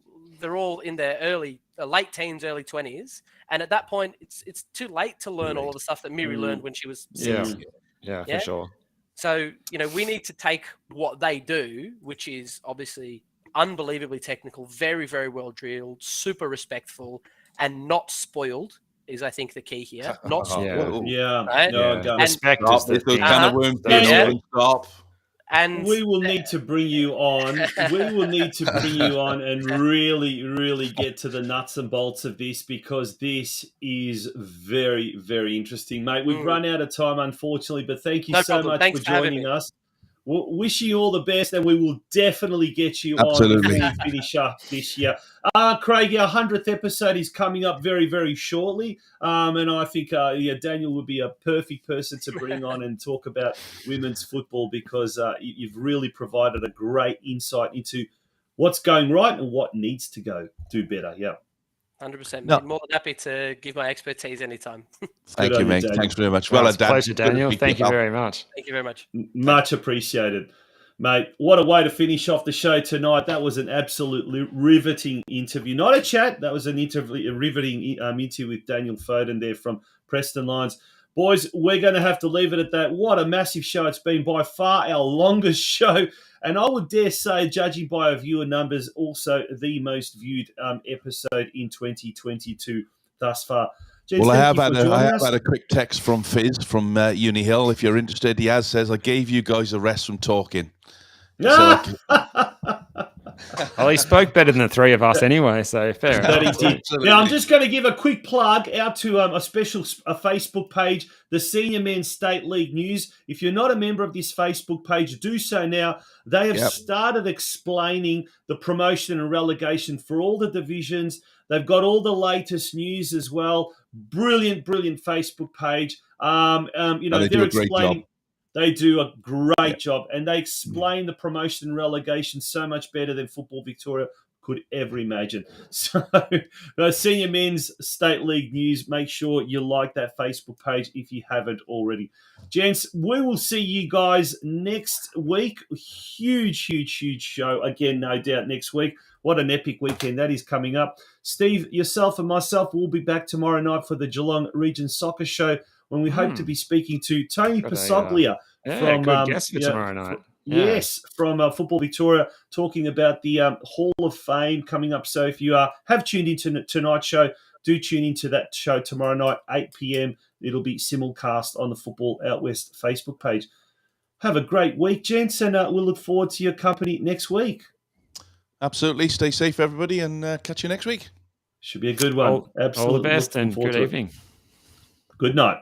in their late teens, early 20s, and at that point, it's too late to learn all of the stuff that Miri learned when she was 6. Yeah, for sure. So we need to take what they do, which is obviously unbelievably technical, very, very well drilled, super respectful, and not spoiled. Is I think the key here. Not spoiled. Yeah. Right? No, respect is the thing. Stop. And we will need to bring you on. We will need to bring you on and really, really get to the nuts and bolts of this, because this is very, very interesting, mate. We've run out of time, unfortunately, but thank you so much for joining us. We'll wish you all the best, and we will definitely get you on before we finish up this year. Craig, our 100th episode is coming up very, very shortly, and I think Daniel would be a perfect person to bring on and talk about women's football, because you've really provided a great insight into what's going right and what needs to do better. Yeah. 100%. No. More than happy to give my expertise anytime. Thank you, mate. Daniel. Thanks very much. Well, pleasure, Daniel. Thank you very much. Thank you very much. Much appreciated, mate. What a way to finish off the show tonight. That was an absolutely riveting interview. Not a chat. That was a riveting interview with Daniel FODEN there from Preston Lions. Boys, we're going to have to leave it at that. What a massive show. It's been by far our longest show. And I would dare say, judging by our viewer numbers, also the most viewed episode in 2022 thus far. Gents, well, I have had a quick text from FIZZ from Uni Hill. If you're interested, he says, I gave you guys a rest from talking. No. Well, he spoke better than the three of us anyway, so fair enough. Now, I'm just going to give a quick plug out to a Facebook page, the Senior Men's State League News. If you're not a member of this Facebook page, do so now. They have started explaining the promotion and relegation for all the divisions. They've got all the latest news as well. Brilliant, brilliant Facebook page. They're explaining. They do a great job, and they explain the promotion and relegation so much better than Football Victoria could ever imagine. So, Senior Men's State League News, make sure you like that Facebook page if you haven't already. Gents, we will see you guys next week. Huge, huge, huge show. Again, no doubt next week. What an epic weekend that is coming up. Steve, yourself and myself will be back tomorrow night for the Geelong Region Soccer Show, when we hope to be speaking to Tony Pasoglia from good guest for tomorrow night. Yes, from Football Victoria, talking about the Hall of Fame coming up. So if you have tuned into tonight's show, do tune into that show tomorrow night, 8 p.m. It'll be simulcast on the Football Out West Facebook page. Have a great week, gents, and we'll look forward to your company next week. Absolutely. Stay safe, everybody, and catch you next week. Should be a good one. All the best and good evening. Good night.